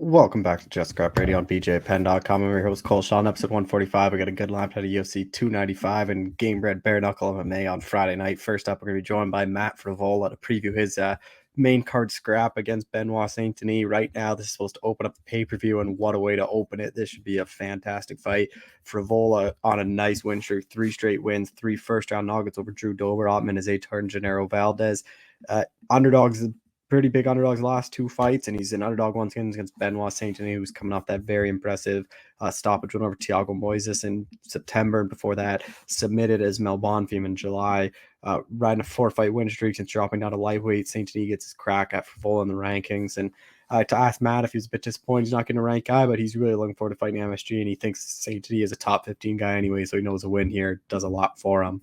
Welcome back to Just Scrap Radio on BJPenn.com. I'm your host, Cole Sean, episode 145. We got a good lineup out of UFC 295 and Gamebred Bare Knuckle MMA on Friday night. First up, we're going to be joined by Matt Frevola to preview his main card scrap against Benoit Saint Denis. Right now, this is supposed to open up the pay-per-view, and what a way to open it. This should be a fantastic fight. Frevola on a nice win streak, 3 straight wins, 3 first-round knockouts over Drew Dober, Ottman, Azaitar, and Gennaro Valdez. Underdogs, pretty big underdogs last 2 fights, and he's an underdog once again against Benoit Saint Denis, who's coming off that very impressive stoppage win over Thiago Moises in September, and before that submitted as Mel Bonfim in July. Riding a 4-fight win streak since dropping down to lightweight. Saint Denis gets his crack at Frevola in the rankings, and to ask Matt if he was a bit disappointed he's not getting a ranked guy, but he's really looking forward to fighting MSG, and he thinks Saint Denis is a top 15 guy anyway, so he knows a win here does a lot for him.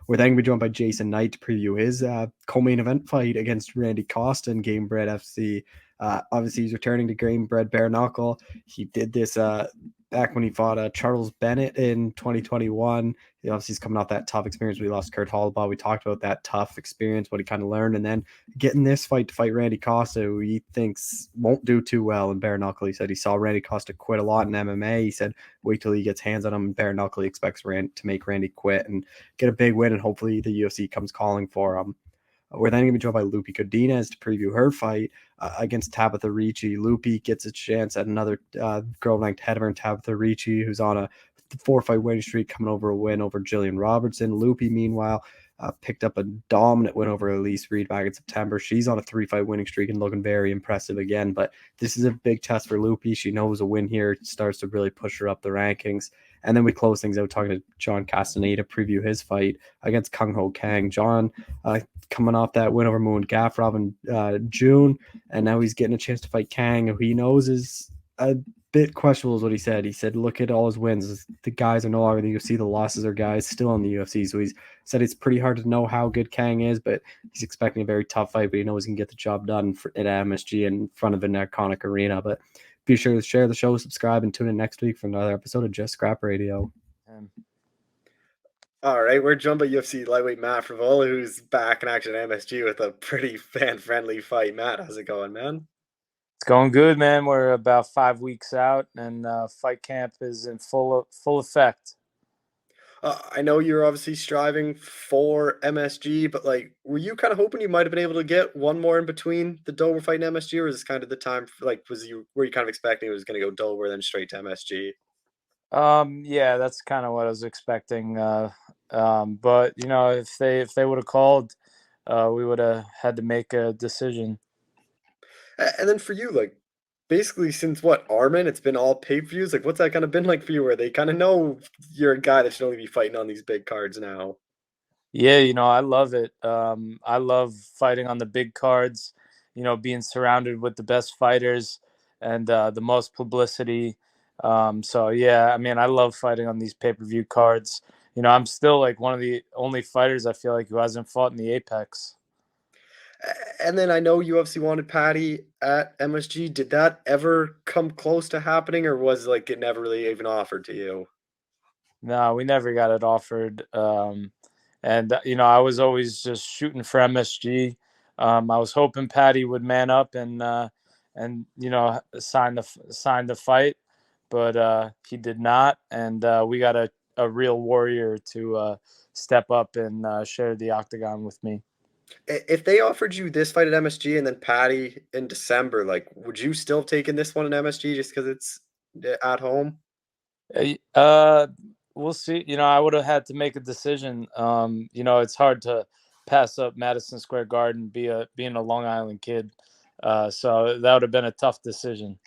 We're then going to be joined by Jason Knight to preview his co-main event fight against Randy Costa in Gamebred FC. Obviously, he's returning to Gamebred Bare Knuckle. He did this back when he fought Charles Bennett in 2021. He's coming off that tough experience when he lost Kurt Hallbaugh. We talked about that tough experience, what he kind of learned, and then getting this fight to fight Randy Costa, who he thinks won't do too well in Bare Knuckle. He said he saw Randy Costa quit a lot in MMA. He said wait till he gets hands on him in Bare Knuckle. He expects to make Randy quit and get a big win, and hopefully the UFC comes calling for him. We're then going to be joined by Loopy Godinez to preview her fight against Tabitha Ricci. Loopy gets a chance at another girl ranked ahead of her, Tabitha Ricci, who's on a 4-fight winning streak, coming over a win over Jillian Robertson. Loopy, meanwhile, picked up a dominant win over Elise Reed back in September. She's on a 3-fight winning streak and looking very impressive again. But this is a big test for Loopy. She knows a win here starts to really push her up the rankings. And then we close things out talking to John Castaneda to preview his fight against Kung Ho Kang. John coming off that win over Moon Gaffrov in June, and now he's getting a chance to fight Kang, who he knows is a bit questionable is what he said. He said, look at all his wins. The guys are no longer in the UFC. The losses are guys still in the UFC. So he's said it's pretty hard to know how good Kang is, but he's expecting a very tough fight, but he knows he can get the job done at MSG in front of an iconic arena. But be sure to share the show, subscribe, and tune in next week for another episode of Just Scrap Radio. All right, we're joined by UFC lightweight Matt Frevola, who's back in action at MSG with a pretty fan-friendly fight. Matt, how's it going, man? It's going good, man. We're about 5 weeks out, and fight camp is in full effect. I know you're obviously striving for MSG, but were you kind of hoping you might have been able to get one more in between the Dover fight and MSG, or is this kind of the time? Were you kind of expecting it was going to go Dover then straight to MSG? Yeah, that's kind of what I was expecting. But if they would have called, we would have had to make a decision. And then for you, basically since Armin, it's been all pay-per-views. What's that kind of been like for you, where they kind of know you're a guy that should only be fighting on these big cards now? Yeah, I love it. I love fighting on the big cards, being surrounded with the best fighters and the most publicity. So yeah, I mean, I love fighting on these pay-per-view cards. I'm still one of the only fighters I feel like who hasn't fought in the Apex. And then I know you obviously wanted Patty at MSG. Did that ever come close to happening, or was it never really even offered to you? No, we never got it offered. And I was always just shooting for MSG. I was hoping Patty would man up and sign the fight, but he did not. And we got a real warrior to step up and share the octagon with me. If they offered you this fight at MSG and then Patty in December, would you still have taken this one in MSG just because it's at home? We'll see. I would have had to make a decision. It's hard to pass up Madison Square Garden, being a Long Island kid. So that would have been a tough decision.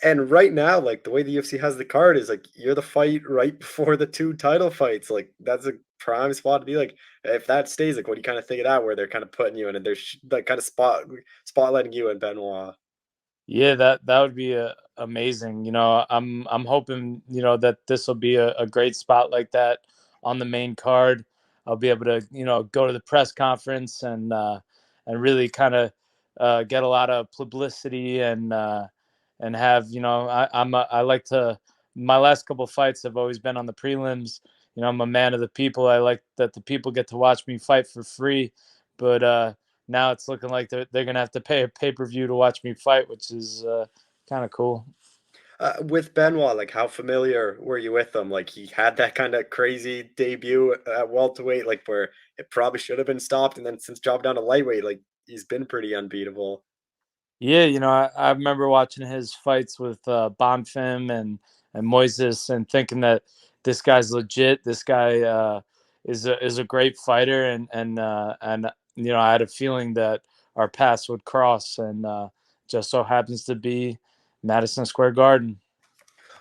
And right now, the way the UFC has the card is you're the fight right before the 2 title fights. That's a prime spot to be. If that stays, what do you kind of think of that, where they're kind of putting you in and they're kind of spotlighting you and Benoit? Yeah, that would be amazing. I'm hoping that this will be a great spot like that on the main card. I'll be able to go to the press conference and really kind of get a lot of publicity and have I like to. My last couple of fights have always been on the prelims. I'm a man of the people. I like that the people get to watch me fight for free, but now it's looking like they're going to have to pay a pay-per-view to watch me fight, which is kind of cool. With Benoit, like how familiar were you with him? Like he had that kind of crazy debut at welterweight, like where it probably should have been stopped, and then since dropped down to lightweight, like he's been pretty unbeatable. Yeah, I remember watching his fights with Bonfim and Moises and thinking that this guy's legit. This guy is a great fighter, and I had a feeling that our paths would cross, and just so happens to be Madison Square Garden.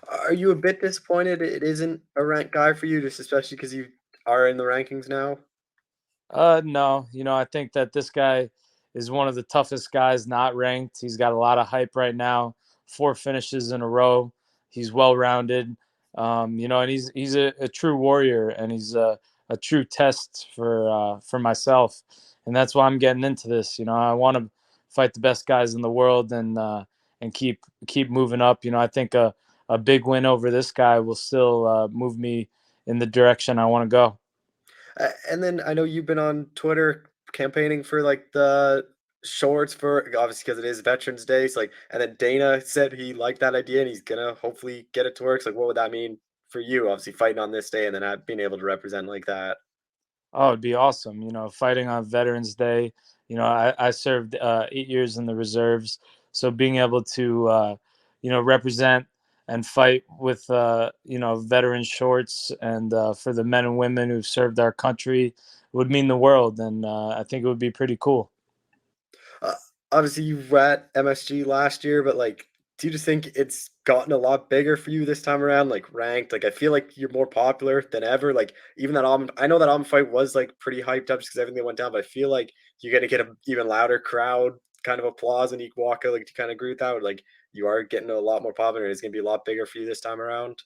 Are you a bit disappointed it isn't a ranked guy for you, just especially because you are in the rankings now? No, I think that this guy is one of the toughest guys not ranked. He's got a lot of hype right now, 4 finishes in a row. He's well rounded, and he's a true warrior, and he's a true test for myself, and that's why I'm getting into this. I want to fight the best guys in the world and keep moving up. I think a big win over this guy will still move me in the direction I want to go. And then I know you've been on Twitter campaigning for like the shorts for obviously because it is Veterans Day. So like, and then Dana said he liked that idea and he's gonna hopefully get it to work. So like, what would that mean for you? Obviously, fighting on this day and then being able to represent like that. Oh, it'd be awesome. Fighting on Veterans Day. I served 8 years in the reserves, so being able to, represent and fight with, veteran shorts and for the men and women who've served our country would mean the world, and I think it would be pretty cool. Uh, Obviously, you were at MSG last year, but like, do you just think it's gotten a lot bigger for you this time around? Like ranked, like I feel like you're more popular than ever. Like even that I know that fight was like pretty hyped up just because everything went down, but I feel like you're gonna get an even louder crowd kind of applause and Iguaka. Like, do you kind of agree with that? Or, like you are getting a lot more popular, and it's gonna be a lot bigger for you this time around.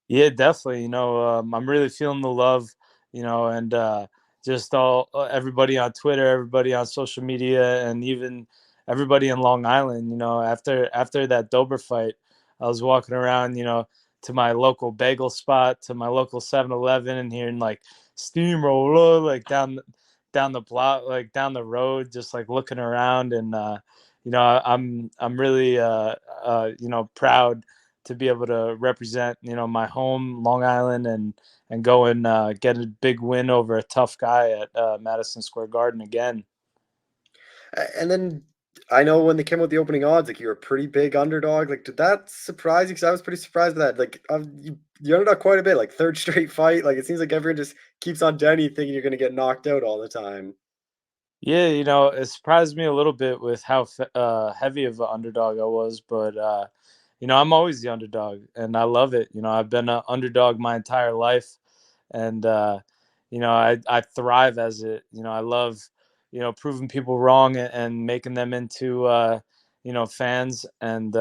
Yeah, definitely. I'm really feeling the love, and just all everybody on Twitter, everybody on social media, and even everybody in Long Island. After that Dober fight, I was walking around, to my local bagel spot, to my local 7-Eleven, and hearing like steamroller, like down the block, like down the road, just like looking around, and I'm really proud to be able to represent my home Long Island and go and get a big win over a tough guy at Madison Square Garden again. And then I know when they came with the opening odds, like you're a pretty big underdog. Like, did that surprise you? Because I was pretty surprised by that. Like, you underdog quite a bit. Like third straight fight. Like it seems like everyone just keeps on down you, thinking you're gonna get knocked out all the time. Yeah, it surprised me a little bit with how heavy of an underdog I was, but I'm always the underdog, and I love it. I've been an underdog my entire life, and I thrive as it. I love proving people wrong and making them into fans and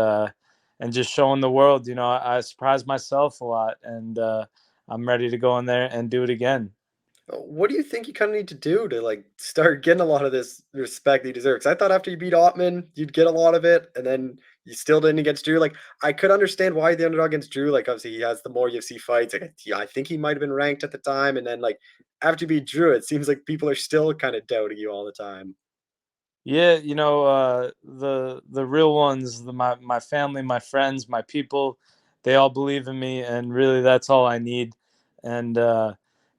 just showing the world. I surprise myself a lot, and I'm ready to go in there and do it again. What do you think you kind of need to do to like start getting a lot of this respect that you deserve? Because I thought after you beat Ottman, you'd get a lot of it, and then you still didn't against Drew. Like I could understand why the underdog against Drew. Like obviously he has the more UFC fights. Like yeah, I think he might have been ranked at the time, and then like after you beat Drew, it seems like people are still kind of doubting you all the time. Yeah, the real ones, my family, my friends, my people, they all believe in me, and really that's all I need. And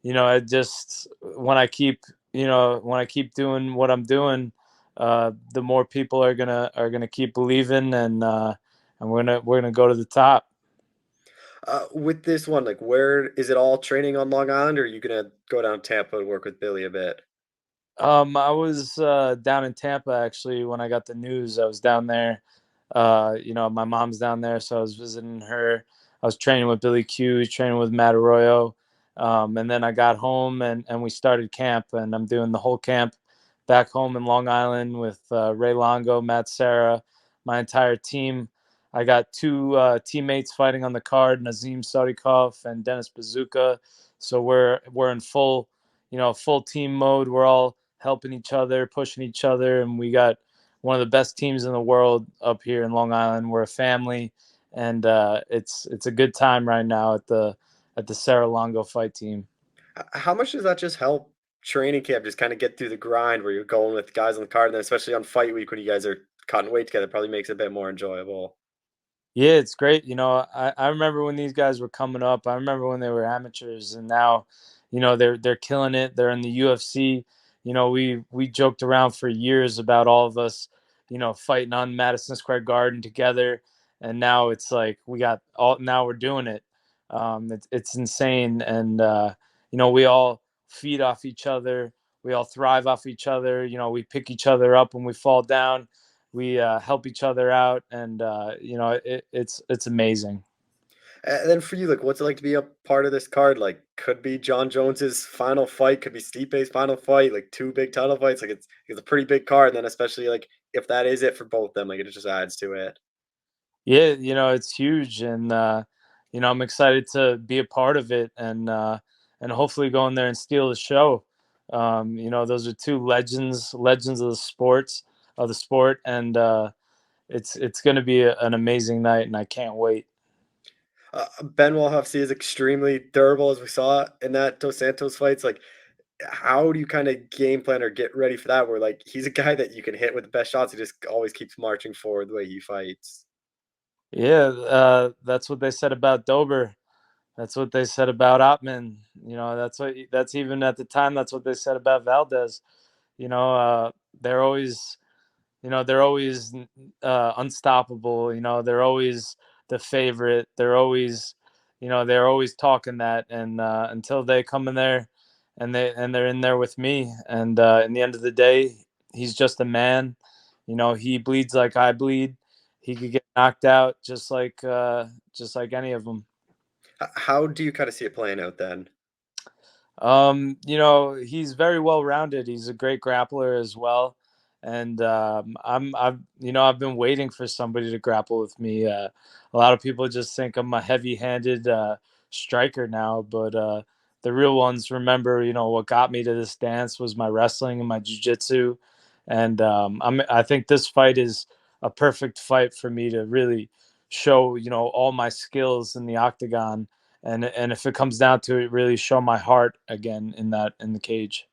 I just when I keep doing what I'm doing, the more people are gonna keep believing, and we're gonna go to the top. With this one, like where is it all training on Long Island, or are you gonna go down to Tampa and work with Billy a bit? I was down in Tampa actually when I got the news. I was down there. My mom's down there, so I was visiting her. I was training with Billy Q, training with Matt Arroyo, and then I got home and we started camp. And I'm doing the whole camp back home in Long Island with Ray Longo, Matt Serra, my entire team. I got two teammates fighting on the card, Nazim Sadikov and Dennis Bazooka. So we're in full team mode. We're all helping each other, pushing each other, and we got one of the best teams in the world up here in Long Island. We're a family, and it's a good time right now at the Sarah Longo fight team. How much does that just help training camp just kind of get through the grind where you're going with guys on the card, and then especially on fight week when you guys are cutting weight together, probably makes it a bit more enjoyable. Yeah, it's great. I remember when these guys were coming up. I remember when they were amateurs, and now, they're killing it. They're in the UFC. We joked around for years about all of us, fighting on Madison Square Garden together, and now it's like we got all. Now we're doing it. It's insane, and we all feed off each other. We all thrive off each other. We pick each other up when we fall down. We help each other out, and it's amazing. And then for you, like, what's it like to be a part of this card? Like, could be John Jones's final fight, could be Stipe's final fight, like two big title fights. Like, it's a pretty big card. And then especially like if that is it for both them, like it just adds to it. Yeah, it's huge, and I'm excited to be a part of it, and hopefully go in there and steal the show. Those are two legends of the sport, and it's going to be an amazing night, and I can't wait. Benoit FC is extremely durable, as we saw in that Dos Santos fights. Like, how do you kind of game plan or get ready for that? Where like he's a guy that you can hit with the best shots. He just always keeps marching forward the way he fights. Yeah, that's what they said about Dober. That's what they said about Ottman. That's even at the time. That's what they said about Valdez. You know, uh, they're always they're always unstoppable. They're always the favorite. They're always talking that, and until they come in there, and they're in there with me, and in the end of the day, he's just a man. He bleeds like I bleed. He could get knocked out just like any of them. How do you kind of see it playing out then? He's very well rounded. He's a great grappler as well. And I've been waiting for somebody to grapple with me. A lot of people just think I'm a heavy handed striker now, but the real ones remember, what got me to this dance was my wrestling and my jujitsu. And I think this fight is a perfect fight for me to really show, all my skills in the octagon, and if it comes down to it, really show my heart again in the cage.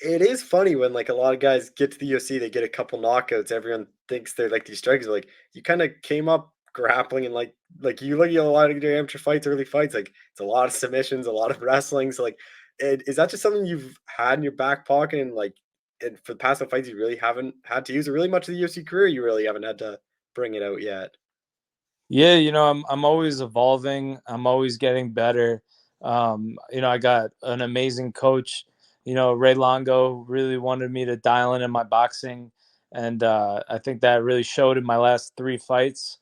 It is funny when like a lot of guys get to the UFC, they get a couple knockouts. Everyone thinks they're like these strikers. Like you kind of came up grappling and like you look at a lot of your amateur fights, early fights. Like it's a lot of submissions, a lot of wrestling. So like, is that just something you've had in your back pocket and like and for the past couple fights you really haven't had to use it really much of the UFC career? You really haven't had to bring it out yet. Yeah, I'm always evolving. I'm always getting better. I got an amazing coach. Ray Longo really wanted me to dial in my boxing, and I think that really showed in my last three fights.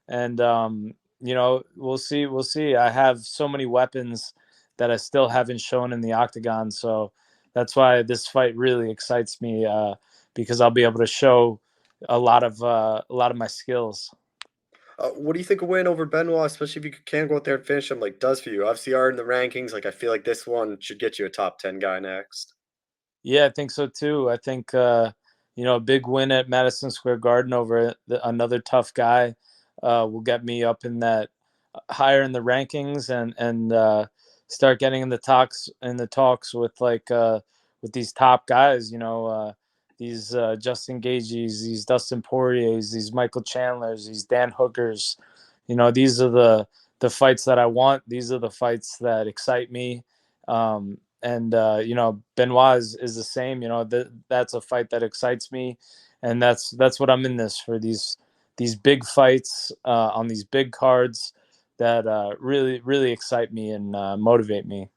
And we'll see. We'll see. I have so many weapons that I still haven't shown in the octagon, so that's why this fight really excites me, because I'll be able to show a lot of my skills. What do you think a win over Benoit, especially if you can go out there and finish him, like does for you? Obviously, you are in the rankings. Like I feel like this one should get you a top 10 guy next. Yeah, I think so too. I think a big win at Madison Square Garden over another tough guy will get me up in that higher in the rankings, and start getting in the talks with these top guys. These Justin Gage's, these Dustin Poiriers, these Michael Chandlers, these Dan Hookers. These are the fights that I want. These are the fights that excite me. And Benoit is the same. That's a fight that excites me, and that's what I'm in this for, these big fights on these big cards that really really excite me and motivate me.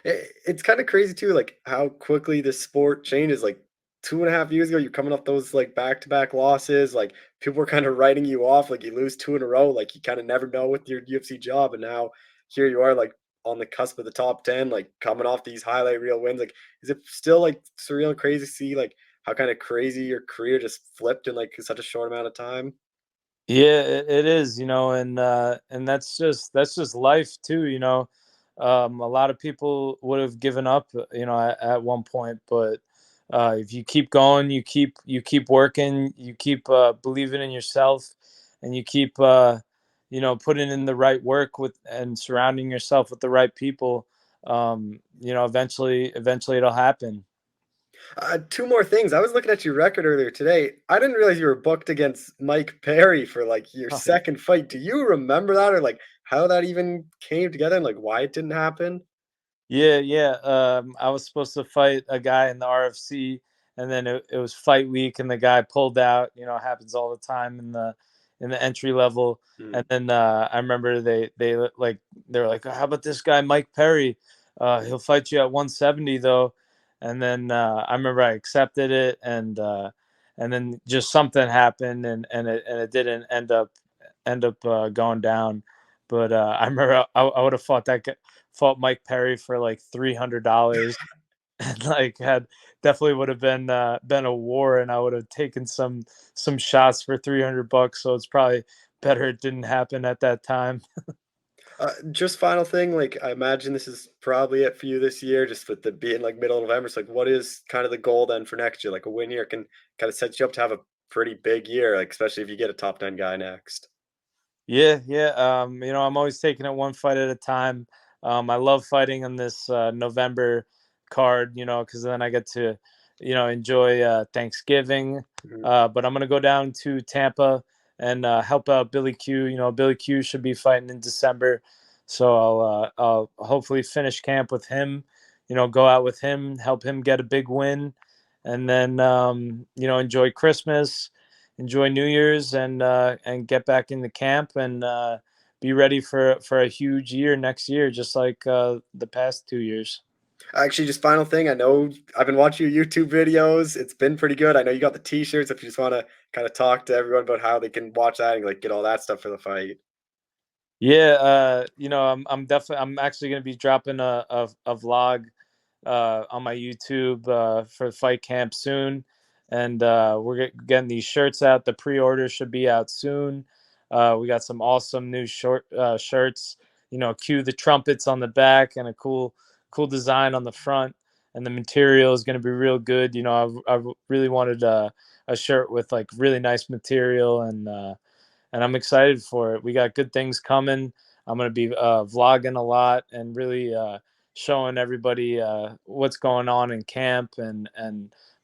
It's kind of crazy too, like how quickly the sport changes. Like 2.5 years ago, you're coming off those like back-to-back losses. Like people were kind of writing you off, like you lose two in a row, like you kind of never know with your UFC job. And now here you are, like on the cusp of the top 10, like coming off these highlight reel wins. Like, is it still like surreal and crazy to see like how kind of crazy your career just flipped in like such a short amount of time? Yeah, it is, and that's just life too. A lot of people would have given up, at one point, but if you keep going, you keep working, you keep believing in yourself, and you keep putting in the right work with and surrounding yourself with the right people. Eventually it'll happen. Two more things. I was looking at your record earlier today. I didn't realize you were booked against Mike Perry for like your second fight. Do you remember that, or like how that even came together and like why it didn't happen? Yeah, yeah. I was supposed to fight a guy in the RFC, and then it was fight week, and the guy pulled out. You know, it happens all the time in the entry level. And Mm. then I remember they were like, "How about this guy Mike Perry? He'll fight you at 170 though." And then I remember I accepted it, and then just something happened, and it didn't end up going down. But I remember I would have fought Mike Perry for like $300, and like had definitely would have been a war, and I would have taken some shots for $300. So it's probably better it didn't happen at that time. Just final thing, like I imagine this is probably it for you this year, just with the being like middle of November. So like, what is kind of the goal then for next year? Like a win here can kind of set you up to have a pretty big year, like especially if you get a top 10 guy next. Yeah, yeah. You know, I'm always taking it one fight at a time. I love fighting on this November card, you know, because then I get to, you know, enjoy Thanksgiving. Mhm. But I'm gonna go down to Tampa and help out Billy Q. You know, Billy Q should be fighting in December, so I'll hopefully finish camp with him. You know, go out with him, help him get a big win, and then you know, enjoy Christmas, enjoy New Year's, and get back in the camp and be ready for a huge year next year, just like the past 2 years. Actually, just final thing, I know I've been watching your YouTube videos. It's been pretty good. I know you got the t-shirts. If you just want to kind of talk to everyone about how they can watch that and like get all that stuff for the fight. Yeah, you know, I'm actually gonna be dropping a vlog on my YouTube for fight camp soon, and we're getting these shirts out. The pre-order should be out soon. We got some awesome new shirts. You know, cue the trumpets on the back and a cool design on the front, and the material is going to be real good. You know, I really wanted a shirt with like really nice material, and I'm excited for it. We got good things coming. I'm going to be vlogging a lot and really showing everybody what's going on in camp and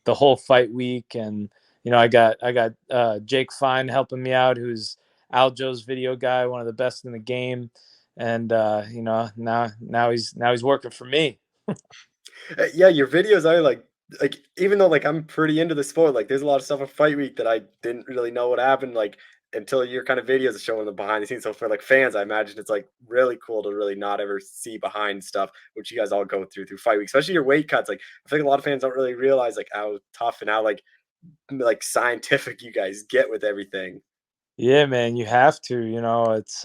the whole fight week. And you know, I got Jake Fine helping me out, who's Aljo's video guy, one of the best in the game. And you know, now he's working for me. Yeah, your videos are like even though like I'm pretty into the sport, like there's a lot of stuff on Fight Week that I didn't really know what happened like until your kind of videos are showing the behind the scenes. So for like fans, I imagine it's like really cool to really not ever see behind stuff, which you guys all go through Fight Week, especially your weight cuts. Like I think a lot of fans don't really realize like how tough and how like scientific you guys get with everything. Yeah, man, you have to. You know, it's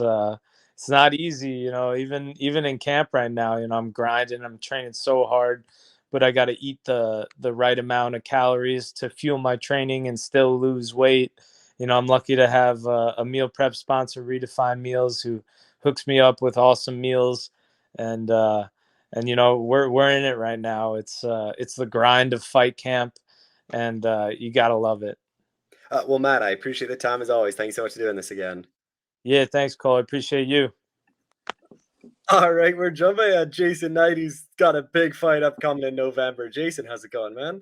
not easy. You know, even in camp right now, you know, I'm grinding, I'm training so hard, but I got to eat the right amount of calories to fuel my training and still lose weight. You know, I'm lucky to have a meal prep sponsor, Redefine Meals, who hooks me up with awesome meals, and and you know, we're in it right now. It's the grind of fight camp, and you gotta love it. Well, Matt, I appreciate the time as always. Thanks so much for doing this again. Yeah, thanks, Cole. I appreciate you. All right, we're joined by Jason Knight, who's got a big fight upcoming in November. Jason, how's it going, man?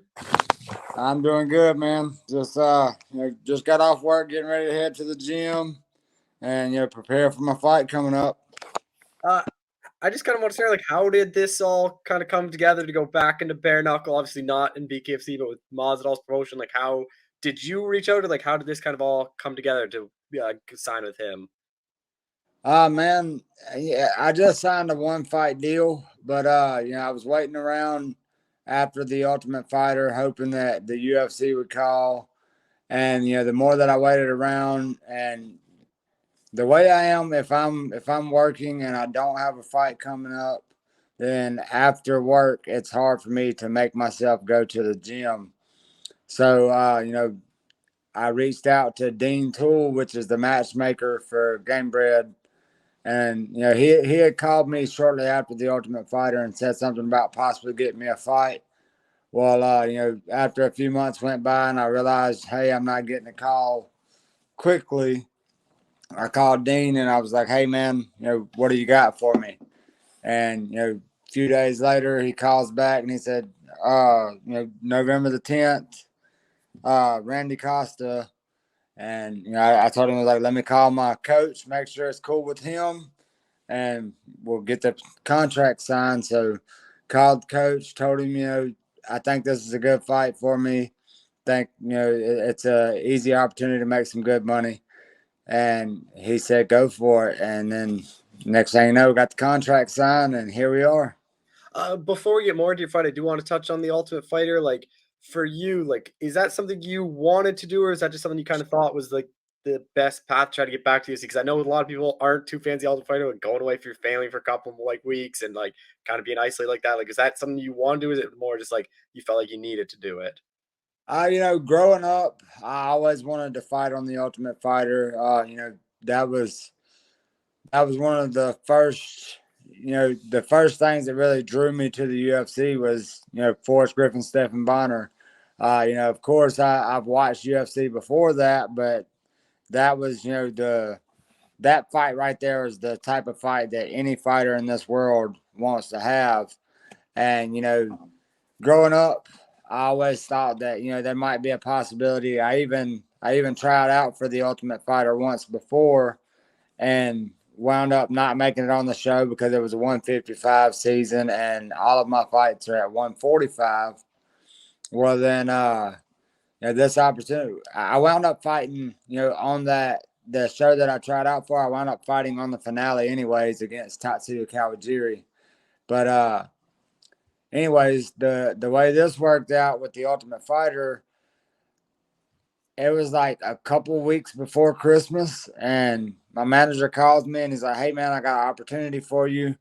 I'm doing good, man. Just got off work, getting ready to head to the gym, and prepare for my fight coming up. Uh, I just kind of want to say, like, how did this all kind of come together to go back into bare knuckle? Obviously, not in BKFC, but with Mazadal's promotion. Like, how did you reach out to? Like, how did this kind of all come together to sign with him? Man, yeah, I just signed a one fight deal, but I was waiting around after the Ultimate Fighter, hoping that the UFC would call. And the more that I waited around, and the way I am, if I'm working and I don't have a fight coming up, then after work it's hard for me to make myself go to the gym. So I reached out to Dean Toole, which is the matchmaker for Gamebred, and he had called me shortly after the Ultimate Fighter and said something about possibly getting me a fight. Well, after a few months went by and I realized, hey, I'm not getting a call quickly. I called Dean and I was like, hey, man, what do you got for me? And, a few days later, he calls back and he said, November the 10th, Randy Costa. And, I told him, like, let me call my coach, make sure it's cool with him, and we'll get the contract signed. So called the coach, told him, I think this is a good fight for me. Think, it's a easy opportunity to make some good money. And he said, go for it. And then next thing you know, got the contract signed, and here we are. Before we get more into your fight, I do want to touch on the Ultimate Fighter. Like, for you, like, is that something you wanted to do, or is that just something you kind of thought was like the best path to try to get back to UFC? Because I know a lot of people aren't too fans of the Ultimate Fighter, like going away from your family for a couple of like weeks and like kind of being isolated like that. Like, is that something you want to do? Is it more just like you felt like you needed to do it? Growing up, I always wanted to fight on the Ultimate Fighter. That was one of the first, the first things that really drew me to the UFC was, Forrest Griffin, Stephen Bonner. Of course, I've watched UFC before that, but that was, that fight right there is the type of fight that any fighter in this world wants to have. And, growing up, I always thought that, there might be a possibility. I even tried out for the Ultimate Fighter once before and wound up not making it on the show because it was a 155 season and all of my fights are at 145. Well, then, this opportunity, I wound up fighting, on the show that I tried out for. I wound up fighting on the finale anyways against Tatsuya Kawajiri. But, anyways, the way this worked out with the Ultimate Fighter, it was like a couple weeks before Christmas, and my manager calls me and he's like, "Hey man, I got an opportunity for you.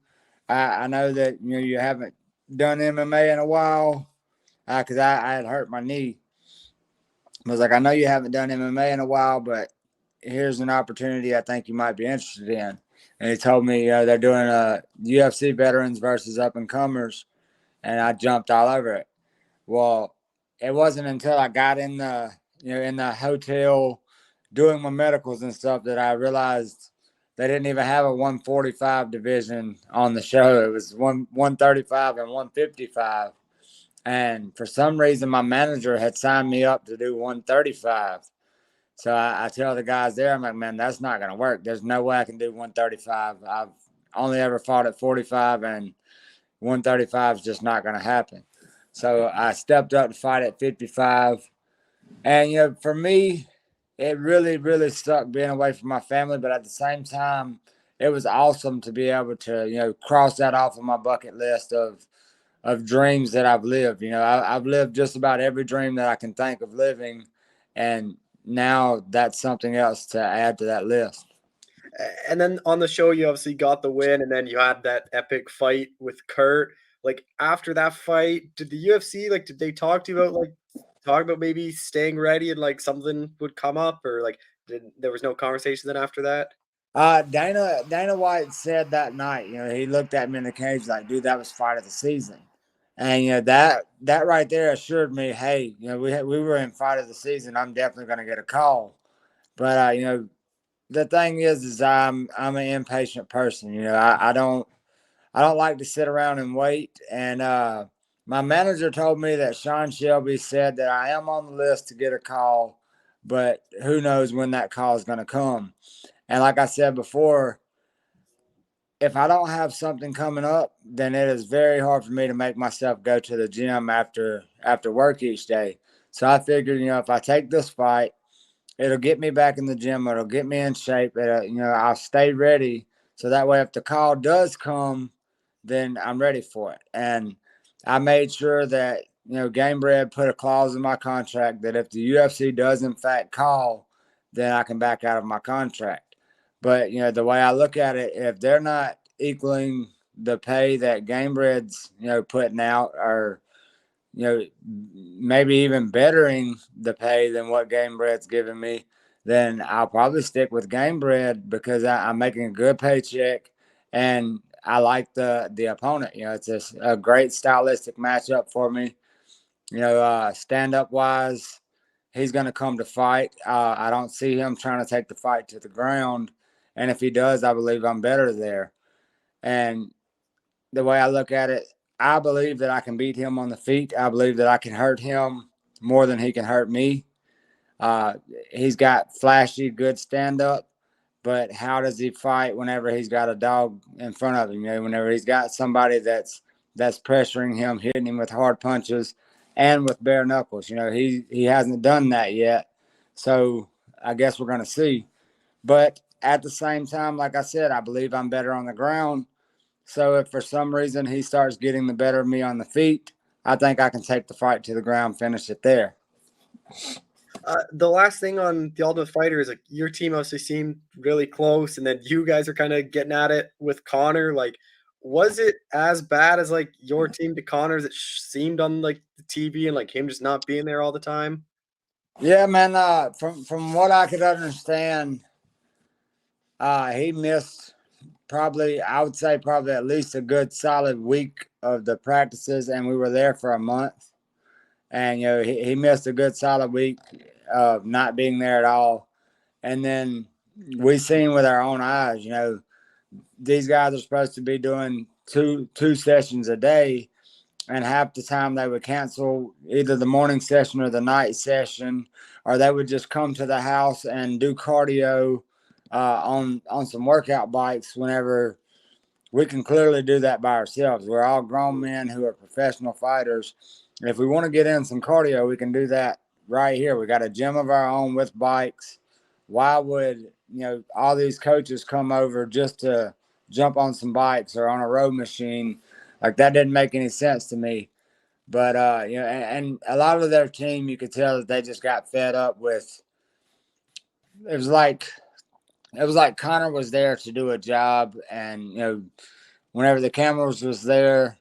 I know that you haven't done MMA in a while, because I had hurt my knee. I was like, I know you haven't done MMA in a while, but here's an opportunity I think you might be interested in." And he told me they're doing a UFC veterans versus up and comers, and I jumped all over it. Well, it wasn't until I got in the hotel doing my medicals and stuff that I realized they didn't even have a 145 division on the show. It was 135 and 155. And for some reason, my manager had signed me up to do 135. So I tell the guys there, I'm like, man, that's not going to work. There's no way I can do 135. I've only ever fought at 45, and 135 is just not going to happen. So I stepped up to fight at 55. And, for me, it really, really sucked being away from my family. But at the same time, it was awesome to be able to, cross that off of my bucket list of dreams that I've lived. I've lived just about every dream that I can think of living. And now that's something else to add to that list. And then on the show, you obviously got the win, and then you had that epic fight with Kurt. Like, after that fight, did the UFC, like, did they talk to you about maybe staying ready and like something would come up, or like there was no conversation then after that? Dana White said that night, he looked at me in the cage like, dude, that was fight of the season. And that right there assured me, hey, we were in fight of the season. I'm definitely going to get a call. But the thing is I'm an impatient person. I don't like to sit around and wait. And my manager told me that Sean Shelby said that I am on the list to get a call, but who knows when that call is going to come. And like I said before, if I don't have something coming up, then it is very hard for me to make myself go to the gym after work each day. So I figured, if I take this fight, it'll get me back in the gym. It'll get me in shape. I'll stay ready. So that way, if the call does come, then I'm ready for it. And I made sure that, Gamebred put a clause in my contract that if the UFC does in fact call, then I can back out of my contract. But, the way I look at it, if they're not equaling the pay that Gamebred's, putting out, or, maybe even bettering the pay than what Gamebred's giving me, then I'll probably stick with Gamebred because I'm making a good paycheck and I like the opponent. It's a great stylistic matchup for me. Stand up wise, he's going to come to fight. I don't see him trying to take the fight to the ground. And if he does, I believe I'm better there. And the way I look at it, I believe that I can beat him on the feet. I believe that I can hurt him more than he can hurt me. Uh, he's got flashy, good stand up, but how does he fight whenever he's got a dog in front of him? You know, whenever he's got somebody that's pressuring him, hitting him with hard punches and with bare knuckles. You know, he hasn't done that yet. So I guess we're gonna see. But at the same time, like I said, I believe I'm better on the ground. So if for some reason he starts getting the better of me on the feet, I think I can take the fight to the ground, finish it there. The last thing on the Ultimate Fighter is like your team obviously seemed really close, and then you guys are kind of getting at it with Connor. Like, was it as bad as like your team to Connor's? It seemed on like the TV and like him just not being there all the time. Yeah, man. From what I could understand, he missed probably, I would say, probably at least a good solid week of the practices, and we were there for a month. And you know, he missed a good solid week of not being there at all. And then we seen with our own eyes, you know, these guys are supposed to be doing two sessions a day, and half the time they would cancel either the morning session or the night session, or they would just come to the house and do cardio on some workout bikes whenever we can clearly do that by ourselves. We're all grown men who are professional fighters. If we want to get in some cardio, we can do that right here. We got a gym of our own with bikes. Why would, you know, all these coaches come over just to jump on some bikes or on a road machine? Like, that didn't make any sense to me. But you know, and a lot of their team, you could tell that they just got fed up with. It was like Connor was there to do a job, and you know, whenever the cameras was there,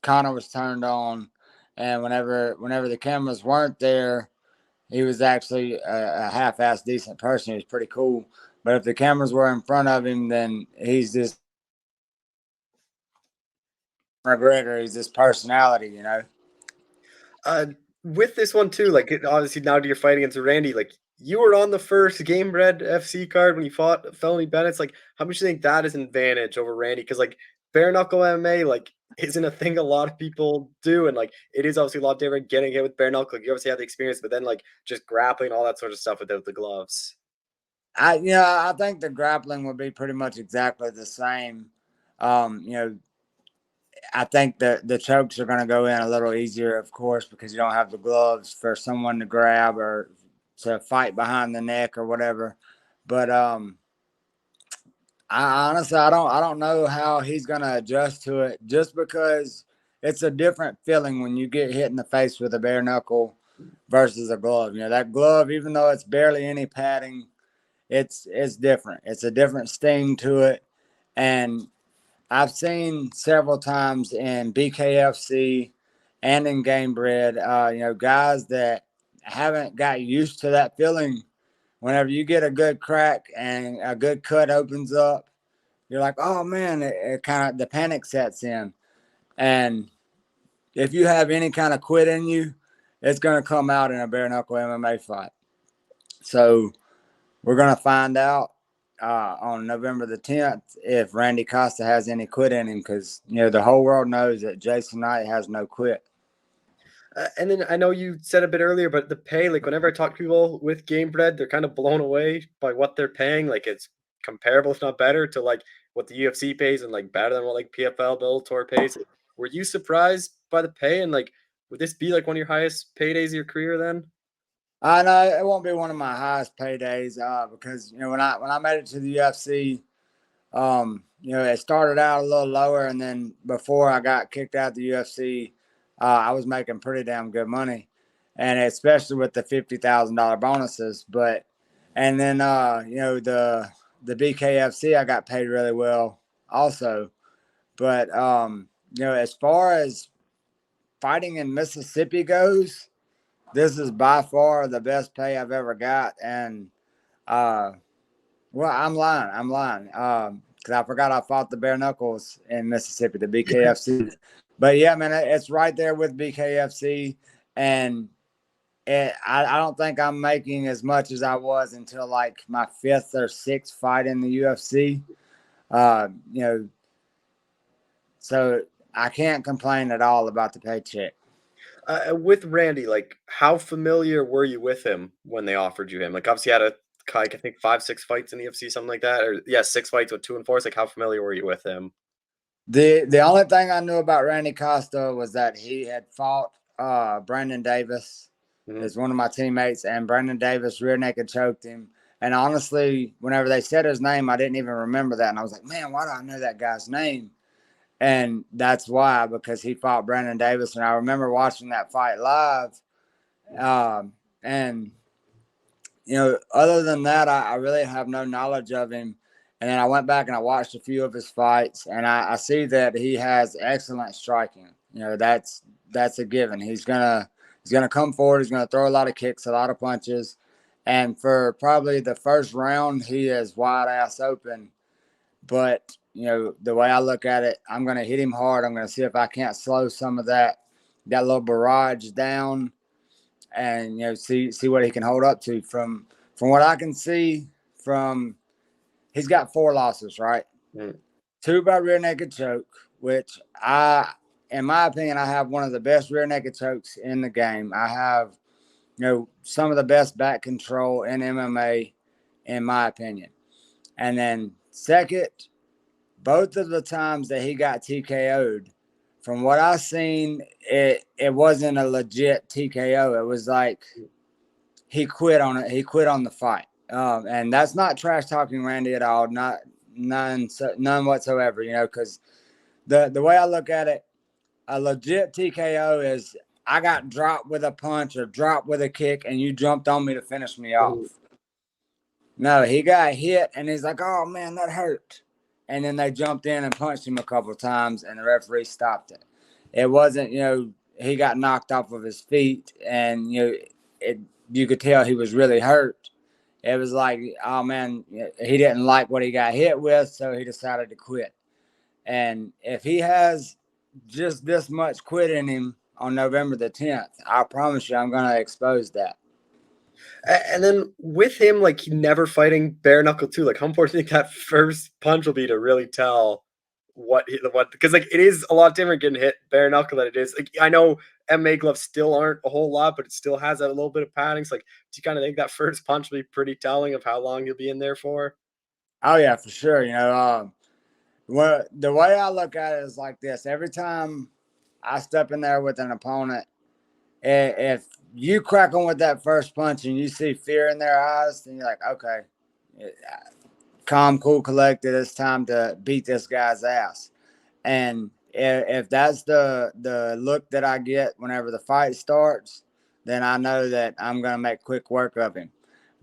Connor was turned on, and whenever the cameras weren't there, he was actually a half-assed decent person. He was pretty cool. But if the cameras were in front of him, then he's this McGregor. He's this personality, you know. With this one too, like obviously now to your fight against Randy, like you were on the first Gamebred FC card when you fought Felony Bennett's. Like, how much do you think that is an advantage over Randy? Because like bare knuckle MMA, like isn't a thing a lot of people do, and like it is obviously a lot different getting hit with bare knuckle. Like, you obviously have the experience, but then like just grappling, all that sort of stuff without the gloves. I think the grappling would be pretty much exactly the same. You know, I think the chokes are going to go in a little easier, of course, because you don't have the gloves for someone to grab or to fight behind the neck or whatever. But I honestly, I don't know how he's going to adjust to it, just because it's a different feeling when you get hit in the face with a bare knuckle versus a glove. You know, that glove, even though it's barely any padding, it's different. It's a different sting to it, and I've seen several times in BKFC and in Gamebred, you know, guys that haven't got used to that feeling. Whenever you get a good crack and a good cut opens up, you're like, oh man, it kind of, the panic sets in. And if you have any kind of quit in you, it's going to come out in a bare knuckle MMA fight. So we're going to find out on November the 10th if Randy Costa has any quit in him, because, you know, the whole world knows that Jason Knight has no quit. And then I know you said a bit earlier, but the pay, like whenever I talk to people with Gamebred, they're kind of blown away by what they're paying. Like it's comparable, if not better, to like what the UFC pays, and like better than what like PFL, Bellator pays. Were you surprised by the pay, and like would this be like one of your highest paydays of your career then? I know it won't be one of my highest paydays because, you know, when I made it to the UFC, you know, it started out a little lower, and then before I got kicked out of the UFC, I was making pretty damn good money, and especially with the $50,000 bonuses. But and then you know, the BKFC, I got paid really well also. But you know, as far as fighting in Mississippi goes, this is by far the best pay I've ever got. And well, I'm lying. Because I forgot I fought the bare knuckles in Mississippi, the BKFC. But yeah, man, it's right there with BKFC. And I don't think I'm making as much as I was until like my fifth or sixth fight in the UFC. You know, so I can't complain at all about the paycheck. With Randy, like, how familiar were you with him when they offered you him? Like, obviously, he had like, I think 5, 6 fights in the UFC, something like that, or yeah, 6 fights with 2 and 4. It's like, how familiar were you with him? The only thing I knew about Randy Costa was that he had fought Brandon Davis, is one of my teammates, and Brandon Davis rear naked choked him. And honestly, whenever they said his name, I didn't even remember that, and I was like, man, why do I know that guy's name? And that's why, because he fought Brandon Davis, and I remember watching that fight live. And other than that, I really have no knowledge of him. And then I went back and I watched a few of his fights, and I see that he has excellent striking. That's a given. He's gonna come forward. He's gonna throw a lot of kicks, a lot of punches, and for probably the first round, he is wide ass open. But the way I look at it, I'm gonna hit him hard. I'm gonna see if I can't slow some of that little barrage down, and see what he can hold up to. From what I can see, he's got 4 losses, right? 2 by rear naked choke, which in my opinion, I have one of the best rear naked chokes in the game. I have some of the best back control in MMA, in my opinion. And then second, both of the times that he got TKO'd, from what I've seen, it wasn't a legit TKO. It was like he quit on it. He quit on the fight. And that's not trash talking Randy at all. None whatsoever, because the way I look at it, a legit TKO is I got dropped with a punch or dropped with a kick and you jumped on me to finish me off. No, he got hit and he's like, oh man, that hurt. And then they jumped in and punched him a couple of times and the referee stopped it. It wasn't, he got knocked off of his feet and, you could tell he was really hurt. It was like, oh man, he didn't like what he got hit with, so he decided to quit. And if he has just this much quit in him on November the 10th, I promise you I'm going to expose that. And then with him, like, he never fighting bare knuckle too. Like, how important do you think that first punch will be to really tell what because like it is a lot different getting hit bare knuckle than it is. Like, I know MMA gloves still aren't a whole lot, but it still has that little bit of padding. So, like, do you kind of think that first punch will be pretty telling of how long you'll be in there for? Oh yeah, for sure. Well, the way I look at it is like this: every time I step in there with an opponent, if you crack them with that first punch and you see fear in their eyes, then you're like, okay, calm, cool, collected. It's time to beat this guy's ass. And if that's the look that I get whenever the fight starts, then I know that I'm going to make quick work of him.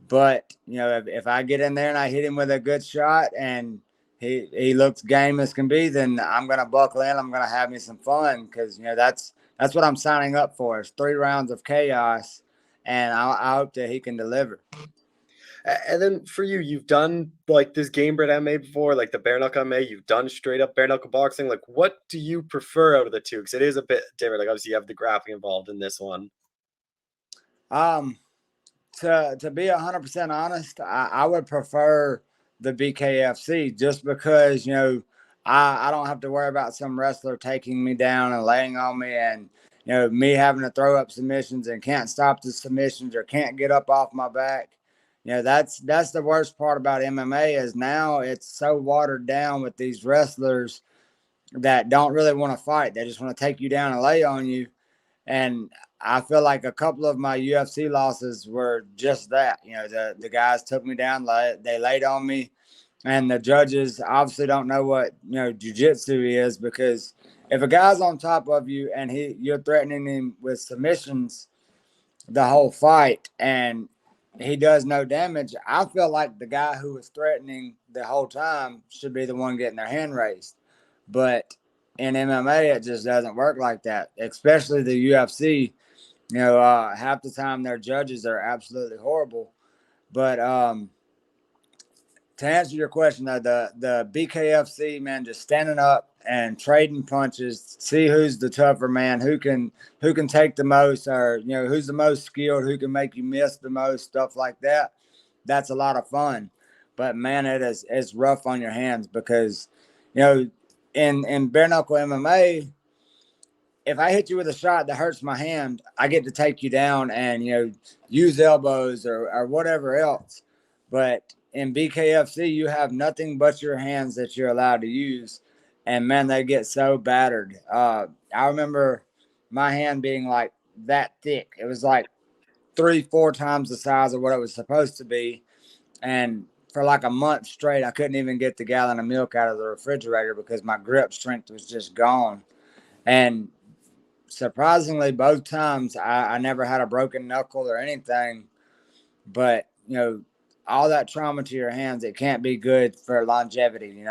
But, if I get in there and I hit him with a good shot and he looks game as can be, then I'm going to buckle in. I'm going to have me some fun because, that's what I'm signing up for is 3 rounds of chaos. And I hope that he can deliver. And then for you, you've done like this Gamebred MMA before, like the bare knuckle MMA. You've done straight up bare knuckle boxing. Like, what do you prefer out of the two? Because it is a bit different. Like, obviously, you have the grappling involved in this one. To be 100% honest, I would prefer the BKFC just because I don't have to worry about some wrestler taking me down and laying on me, and me having to throw up submissions and can't stop the submissions or can't get up off my back. That's the worst part about MMA is now it's so watered down with these wrestlers that don't really want to fight. They just want to take you down and lay on you. And I feel like a couple of my UFC losses were just that. The guys took me down, they laid on me, and the judges obviously don't know what jiu-jitsu is, because if a guy's on top of you and you're threatening him with submissions the whole fight and he does no damage, I feel like the guy who was threatening the whole time should be the one getting their hand raised. But in MMA, it just doesn't work like that, especially the UFC. Half the time their judges are absolutely horrible. But to answer your question, though, the BKFC, man, just standing up and trading punches, see who's the tougher man, who can take the most, or who's the most skilled, who can make you miss the most, stuff like that. That's a lot of fun. But man, it's rough on your hands because in bare knuckle MMA, if I hit you with a shot that hurts my hand, I get to take you down and, use elbows or whatever else. But in BKFC, you have nothing but your hands that you're allowed to use. And man, they get so battered. I remember my hand being like that thick. It was like 3-4 times the size of what it was supposed to be. And for like a month straight, I couldn't even get the gallon of milk out of the refrigerator because my grip strength was just gone. And surprisingly, both times I never had a broken knuckle or anything. But, all that trauma to your hands, it can't be good for longevity.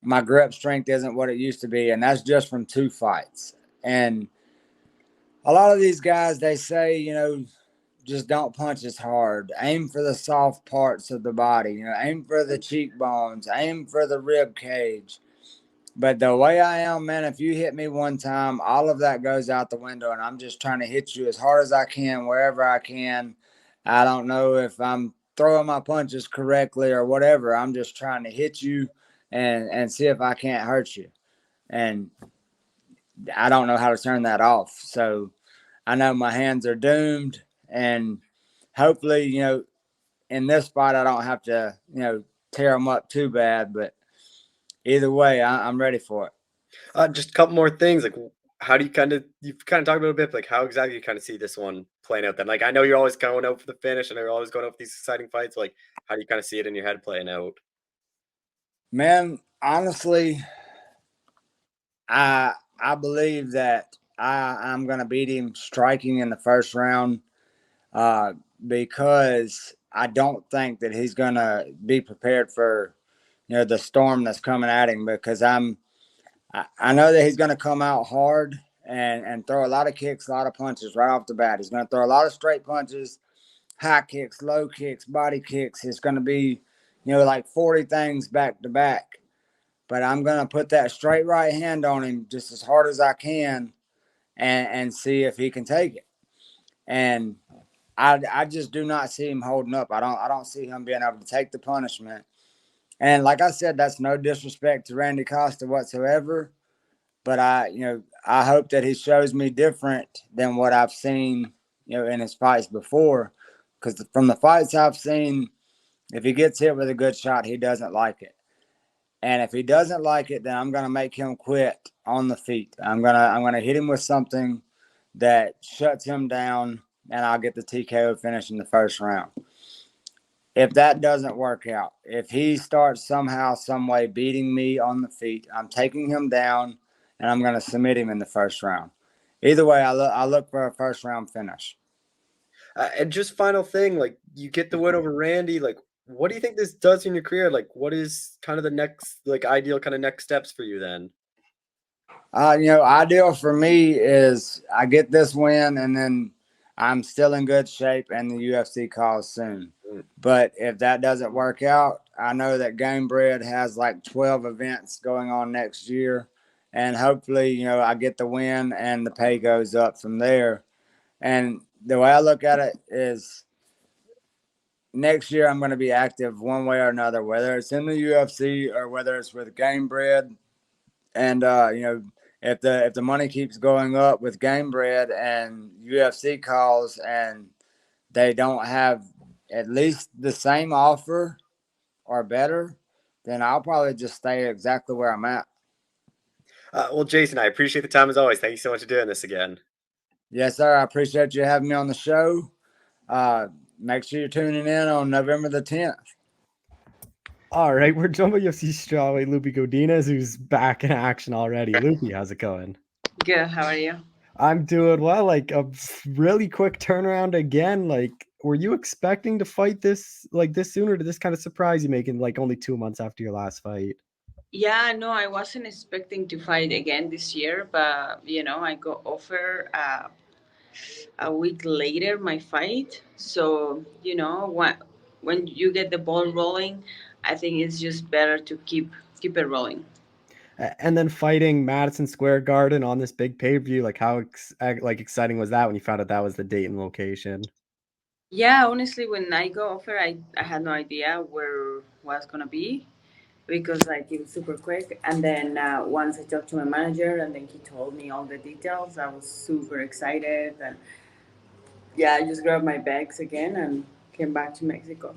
My grip strength isn't what it used to be. And that's just from 2 fights. And a lot of these guys, they say, just don't punch as hard. Aim for the soft parts of the body. Aim for the cheekbones. Aim for the rib cage. But the way I am, man, if you hit me one time, all of that goes out the window, and I'm just trying to hit you as hard as I can, wherever I can. I don't know if I'm throwing my punches correctly or whatever. I'm just trying to hit you and see if I can't hurt you. And I don't know how to turn that off. So I know my hands are doomed, and hopefully, in this fight, I don't have to, tear them up too bad. But either way, I'm ready for it. Just a couple more things. Like, how do you've kind of talked about a bit, but like how exactly you kind of see this one playing out then? Like, I know you're always going out for the finish and you're always going out for these exciting fights. Like, how do you kind of see it in your head playing out? Man, honestly, I believe that I'm gonna beat him striking in the first round, because I don't think that he's gonna be prepared for the storm that's coming at him. Because I know that he's gonna come out hard and throw a lot of kicks, a lot of punches right off the bat. He's gonna throw a lot of straight punches, high kicks, low kicks, body kicks. It's gonna be like 40 things back to back. But I'm going to put that straight right hand on him just as hard as I can and see if he can take it. And I just do not see him holding up. I don't see him being able to take the punishment. And like I said, that's no disrespect to Randy Costa whatsoever. But I hope that he shows me different than what I've seen, in his fights before. Because from the fights I've seen, if he gets hit with a good shot, he doesn't like it. And if he doesn't like it, then I'm gonna make him quit on the feet. I'm gonna hit him with something that shuts him down, and I'll get the TKO finish in the first round. If that doesn't work out, if he starts somehow, some way beating me on the feet, I'm taking him down, and I'm gonna submit him in the first round. Either way, I look for a first round finish. And just final thing, like you get the win over Randy. Like, what do you think this does in your career? Like, what is kind of the next, like, ideal kind of next steps for you then? Ideal for me is I get this win and then I'm still in good shape and the UFC calls soon. But if that doesn't work out, I know that Gamebred has like 12 events going on next year. And hopefully, I get the win and the pay goes up from there. And the way I look at it is next year I'm going to be active one way or another, whether it's in the UFC or whether it's with Gamebred. And if the money keeps going up with Gamebred and UFC calls and they don't have at least the same offer or better, then I'll probably just stay exactly where I'm at. Well, Jason, I appreciate the time as always. Thank you so much for doing this again. Yes, sir. I appreciate you having me on the show. Make sure you're tuning in on November the 10th. All right, we're joined by UFC strawweight Loopy Godinez, who's back in action already. Loopy, how's it going? Good. How are you? I'm doing well. Like a really quick turnaround again. Like, were you expecting to fight this soon, or did this kind of surprise you, making like only 2 months after your last fight? Yeah, no, I wasn't expecting to fight again this year, but I got offered a week later my fight. So when you get the ball rolling, I think it's just better to keep it rolling. And then fighting Madison Square Garden on this big pay-per-view, like how exciting was that when you found out that was the date and location? Yeah, honestly, when I got offered, I had no idea where was gonna be. because like it was super quick. And then once I talked to my manager, and then he told me all the details, I was super excited. And yeah, I just grabbed my bags again and came back to Mexico.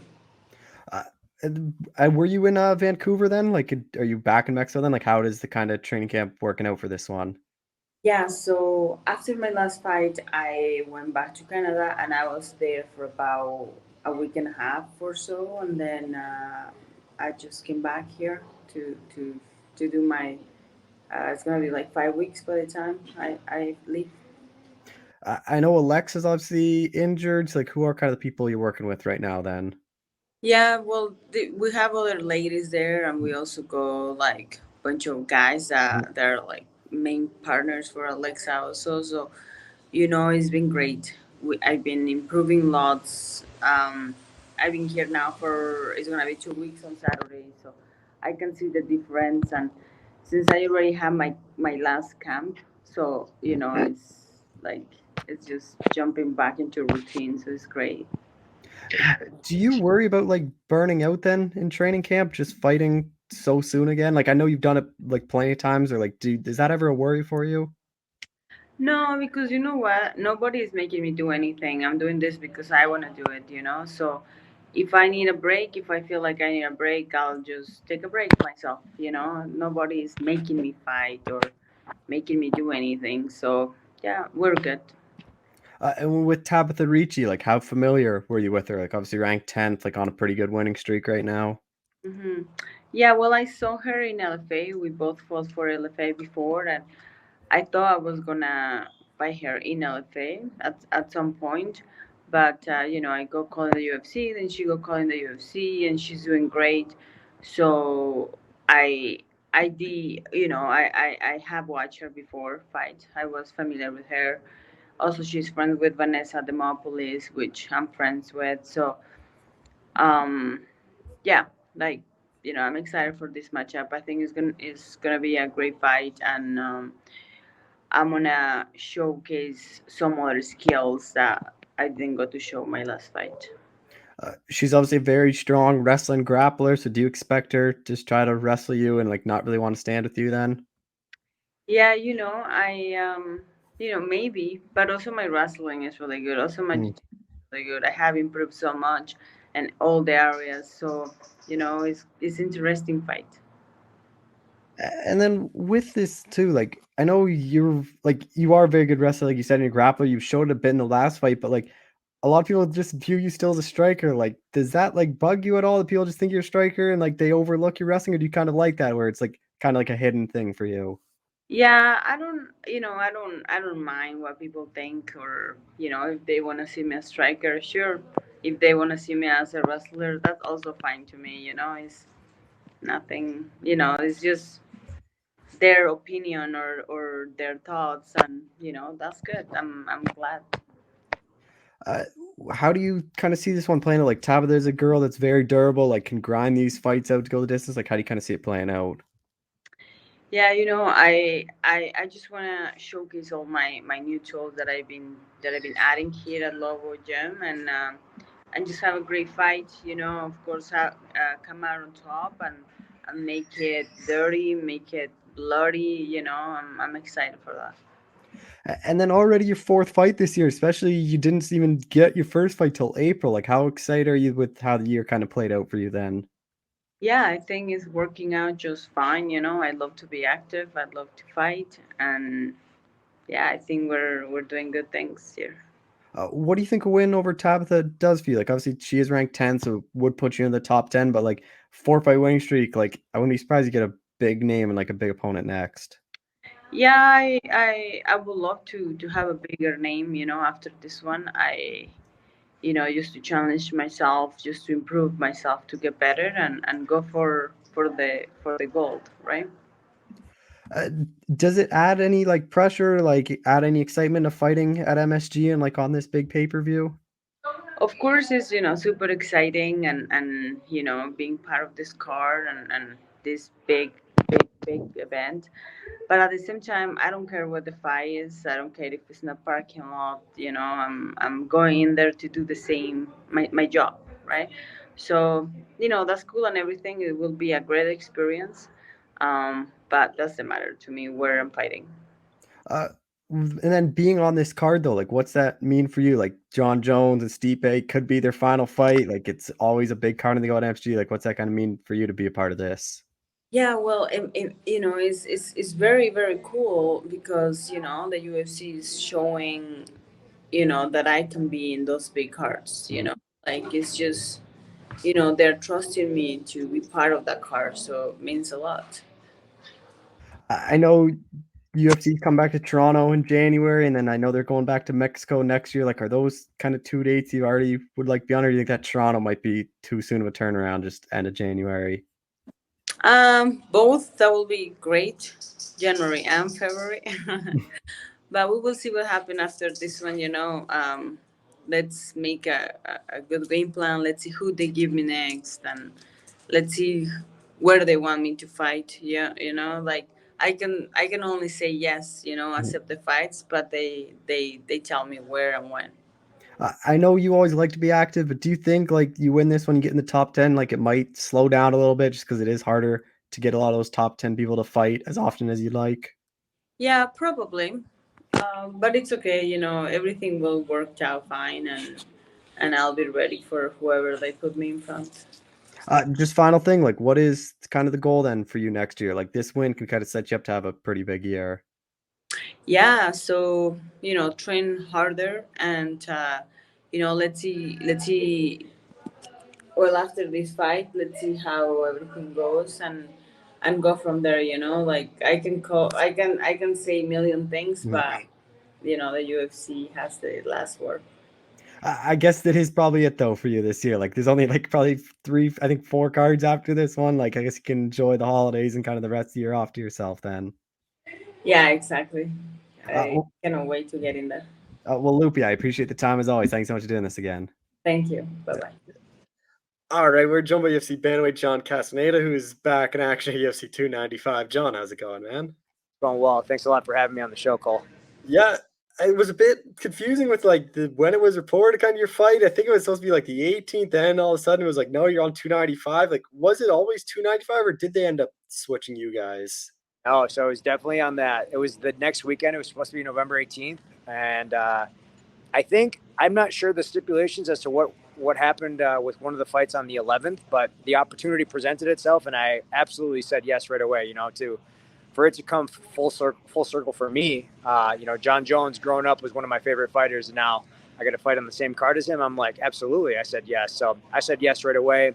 Uh, were you in Vancouver then? Like, are you back in Mexico then? Like, how is the kind of training camp working out for this one? Yeah, so after my last fight, I went back to Canada and I was there for about a week and a half or so, and then I just came back here to do my. It's gonna be like 5 weeks by the time I leave. I know Alexa's obviously injured. So, like, who are kind of the people you're working with right now then? Yeah, well, we have other ladies there, and we also go like bunch of guys that are like main partners for Alexa also. So it's been great. I've been improving lots. I've been here now for it's gonna be 2 weeks on Saturday, so I can see the difference. And since I already have my last camp, so it's like it's just jumping back into routine. So it's great. Do you worry about like burning out then in training camp, just fighting so soon again? Like, I know you've done it like plenty of times, or like, is that ever a worry for you? No, because you know what? Nobody is making me do anything. I'm doing this because I want to do it. So if I need a break, if I feel like I need a break, I'll just take a break myself. Nobody is making me fight or making me do anything. So yeah, we're good. And with Tabitha Ricci, like, how familiar were you with her? Like, obviously ranked 10th, like on a pretty good winning streak right now. hmm Yeah, well, I saw her in LFA. We both fought for LFA before, and I thought I was gonna buy her in LFA at some point, but I go calling the UFC, then she go calling the UFC, and she's doing great. So I I did I have watched her before fight. I was familiar with her. Also, she's friends with Vanessa Demopoulos, which I'm friends with. So um yeah, like I'm excited for this matchup. I think it's gonna be a great fight, and I'm gonna showcase some other skills that I didn't go to show my last fight. She's obviously a very strong wrestling grappler. So do you expect her to just try to wrestle you and like not really want to stand with you then? Yeah, I maybe, but also my wrestling is really good. Also my Hmm. jiu-jitsu is really good. I have improved so much in all the areas. So it's interesting fight. And then with this too, like I know you are a very good wrestler, like you said in your grappler. You showed it a bit in the last fight, but like a lot of people just view you still as a striker. Like, does that like bug you at all? That people just think you're a striker and like they overlook your wrestling, or do you kind of like that where it's like kind of like a hidden thing for you? Yeah, I don't mind what people think, or if they want to see me as striker, sure. If they want to see me as a wrestler, that's also fine to me. It's nothing. It's just their opinion or their thoughts, and that's good. I'm glad. Uh, how do you kind of see this one playing out? Like Tabitha's a girl that's very durable, like can grind these fights out to go the distance. Like, how do you kind of see it playing out? Yeah, I just want to showcase all my new tools that I've been adding here at Lobo Gym, and just have a great fight. Of course, come out on top and make it dirty, make it bloody. I'm excited for that. And then already your fourth fight this year, especially you didn't even get your first fight till April. Like, how excited are you with how the year kind of played out for you then? Yeah, I think it's working out just fine. I love to be active. I love to fight, and yeah, I think we're doing good things here. What do you think a win over Tabitha does for you? Like, obviously she is ranked 10, so would put you in the top 10, but like 4 fight winning streak, like I wouldn't be surprised you get a big name and like a big opponent next. Yeah, I would love to have a bigger name. After this one, just to challenge myself, just to improve myself, to get better, and go for the gold, right? Uh, does it add any like pressure, like add any excitement to fighting at MSG and like on this big pay-per-view? Of course, it's super exciting, and being part of this card, and this big event. But at the same time, I don't care what the fight is. I don't care if it's in a parking lot. I'm going in there to do the same my job, right? So, that's cool and everything. It will be a great experience. But doesn't matter to me where I'm fighting. Uh, and then being on this card though, like what's that mean for you? Like John Jones and Stipe could be their final fight. Like it's always a big card in the Go MSG. Like what's that kind of mean for you to be a part of this? Yeah, well, it's very, very cool because, the UFC is showing, that I can be in those big cards. Like it's just, they're trusting me to be part of that card. So it means a lot. I know UFC's come back to Toronto in January, and then I know they're going back to Mexico next year. Like, are those kind of 2 dates you already would like to be on, or do you think that Toronto might be too soon of a turnaround, just end of January? Both that will be great, January and February. But we will see what happens after this one. Let's make a good game plan. Let's see who they give me next, and let's see where they want me to fight. Yeah, like I can only say yes, accept the fights, but they tell me where and when. I know you always like to be active, but do you think like you win this when you get in the top 10, like it might slow down a little bit just because it is harder to get a lot of those top 10 people to fight as often as you'd like? Yeah, probably. But it's okay. Everything will work out fine, and I'll be ready for whoever they put me in front. Just final thing, like what is kind of the goal then for you next year? Like this win can kind of set you up to have a pretty big year. Yeah, so train harder, and let's see. Well, after this fight, let's see how everything goes, and go from there. Like I can say a million things, but the UFC has the last word. I guess that is probably it though for you this year. Like there's only like probably three, I think 4 cards after this one. Like I guess you can enjoy the holidays and kind of the rest of the year off to yourself then. Yeah, exactly. I Well, cannot wait to get in there. well, Loopy, I appreciate the time as always. Thanks so much for doing this again. Thank you. Bye bye. All right, we're joined by UFC bantamweight John Castaneda, who's back in action at UFC 295. John, how's it going, man? Going well. Thanks a lot for having me on the show, Cole. Yeah, it was a bit confusing with like when it was reported, kind of your fight. I think it was supposed to be like the 18th, and all of a sudden it was like, no, you're on 295. Like, was it always 295, or did they end up switching you guys? Oh, so it was definitely on that. It was the next weekend. It was supposed to be November 18th, and I think I'm not sure the stipulations as to what happened with one of the fights on the 11th, but the opportunity presented itself, and I absolutely said yes right away. For it to come full circle for me. John Jones growing up was one of my favorite fighters, and now I got to fight on the same card as him. I'm like, absolutely. I said yes. So I said yes right away.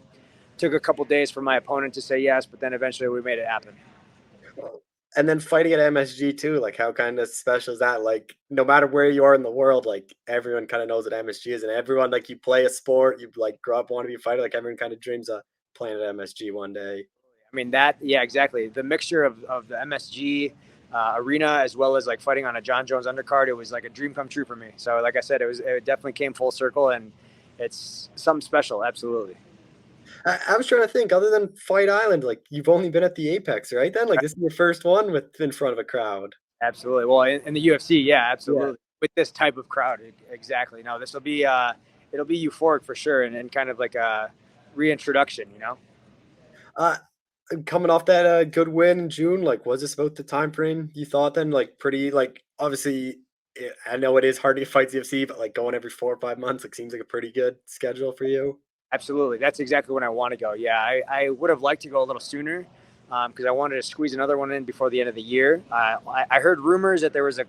Took a couple days for my opponent to say yes, but then eventually we made it happen. And then fighting at MSG too, like how kind of special is that? Like no matter where you are in the world, like everyone kind of knows what MSG is, and everyone like you play a sport, you like grow up want to be a fighter, like everyone kind of dreams of playing at MSG one day. I mean yeah, exactly. The mixture of the MSG arena as well as like fighting on a John Jones undercard, it was like a dream come true for me. So like I said, it definitely came full circle, and it's something special. Absolutely. I was trying to think, other than Fight Island, like you've only been at the Apex, right? Then, like this is your first one with in front of a crowd. Absolutely. Well, in the UFC, yeah, absolutely. Yeah. With this type of crowd, exactly. No, this will be it'll be euphoric for sure, and kind of like a reintroduction, Coming off that good win in June, like was this about the time frame you thought then? Like pretty, like obviously, I know it is hard to get fights UFC, but like going every 4 or 5 months, like seems like a pretty good schedule for you. Absolutely. That's exactly when I want to go. Yeah, I would have liked to go a little sooner because I wanted to squeeze another one in before the end of the year. I heard rumors that there was a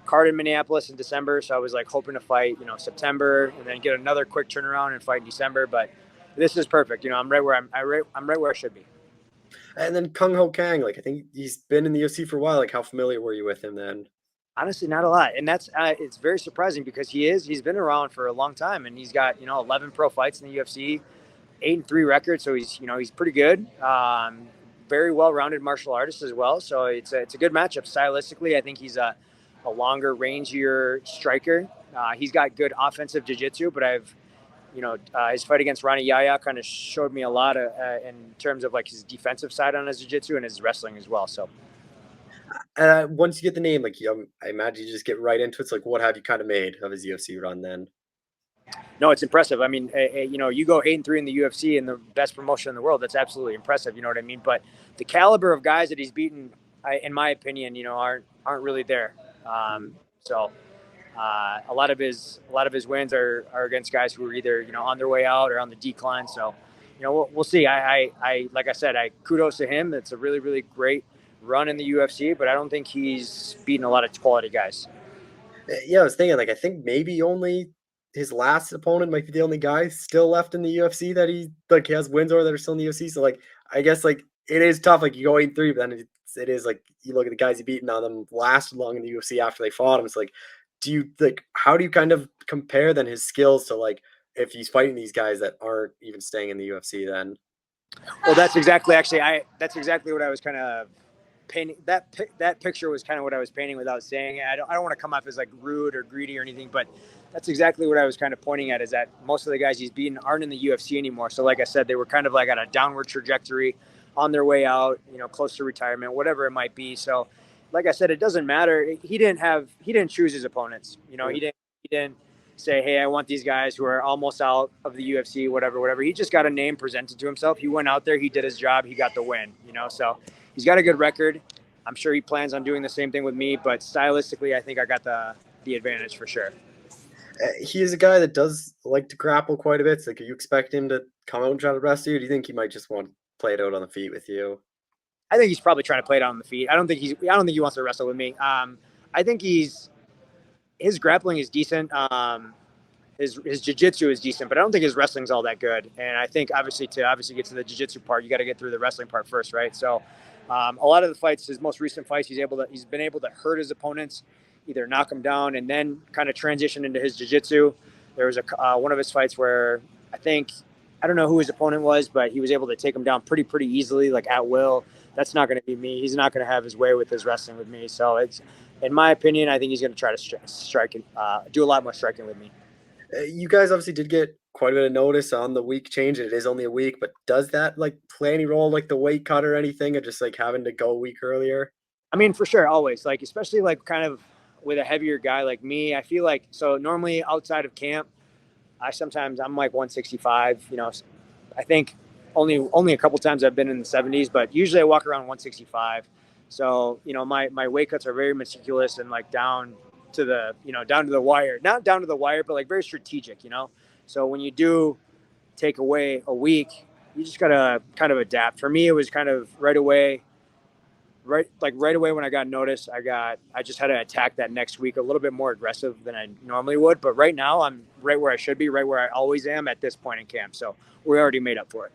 card in Minneapolis in December, so I was like hoping to fight, September and then get another quick turnaround and fight in December. But this is perfect. I'm right where I'm right where I should be. And then Kung Ho Kang, like I think he's been in the UFC for a while. Like how familiar were you with him then? Honestly, not a lot. And that's it's very surprising because he's been around for a long time, and he's got 11 pro fights in the UFC, 8-3 record. So he's pretty good. Very well-rounded martial artist as well. So it's a good matchup stylistically. I think he's a longer, rangier striker. He's got good offensive jiu-jitsu, but his fight against Ronnie Yaya kind of showed me a lot in terms of like his defensive side on his jiu-jitsu and his wrestling as well. So. Once you get the name, like I imagine you just get right into it. So, like, what have you kind of made of his UFC run then? No, it's impressive. I mean, you know, you go 8-3 in the UFC and the best promotion in the world. That's absolutely impressive. You know what I mean? But the caliber of guys that he's beaten, in my opinion, you know, aren't really there. So a lot of his wins are against guys who are either, you know, on their way out or on the decline. So, you know, we'll see. I like I said, I kudos to him. It's a really, really great run in the UFC, but I don't think he's beaten a lot of quality guys. Yeah, I was thinking, like, I think maybe only his last opponent might be the only guy still left in the UFC that he like has wins over that are still in the UFC. So like, I guess like it is tough. Like you go 8-3, but then it is like you look at the guys he beat, none of them lasted long in the UFC after they fought him. It's like, do you like how do you kind of compare then his skills to like if he's fighting these guys that aren't even staying in the UFC then? Well, that's exactly what I was kind of painting. That picture was kind of what I was painting without saying it. I don't want to come off as like rude or greedy or anything, but that's exactly what I was kind of pointing at, is that most of the guys he's beaten aren't in the UFC anymore. So like I said, they were kind of like on a downward trajectory, on their way out, you know, close to retirement, whatever it might be. So like I said, it doesn't matter. He didn't choose his opponents. You know, he didn't say, hey, I want these guys who are almost out of the UFC, whatever. He just got a name presented to himself. He went out there, he did his job, he got the win, you know. So he's got a good record. I'm sure he plans on doing the same thing with me, but stylistically, I think I got the advantage for sure. He is a guy that does like to grapple quite a bit. So, like, you expect him to come out and try to wrestle you? Or do you think he might just want to play it out on the feet with you? I think he's probably trying to play it out on the feet. I don't think he wants to wrestle with me. I think his grappling is decent. His jiu-jitsu is decent, but I don't think his wrestling's all that good. And I think obviously get to the jiu-jitsu part, you got to get through the wrestling part first, right? So a lot of the fights, his most recent fights, he's been able to hurt his opponents, either knock them down and then kind of transition into his jiu-jitsu. There was one of his fights where I don't know who his opponent was, but he was able to take him down pretty easily, like at will. That's not going to be me. He's not going to have his way with his wrestling with me. So it's, in my opinion, I think he's going to try to strike and do a lot more striking with me. You guys obviously did get quite a bit of notice on the week change. It is only a week, but does that like play any role, like the weight cut or anything, or just like having to go a week earlier? I mean, for sure, always. Like, especially like kind of with a heavier guy like me, I feel like, so normally outside of camp, I'm like 165. You know, I think only a couple times I've been in the 70s, but usually I walk around 165. So, you know, my weight cuts are very meticulous and like down to the wire, not down to the wire, but like very strategic, you know? So when you do take away a week, you just got to kind of adapt. For me, it was kind of right away when I got notice, I just had to attack that next week a little bit more aggressive than I normally would. But right now I'm right where I should be, right where I always am at this point in camp. So we already made up for it.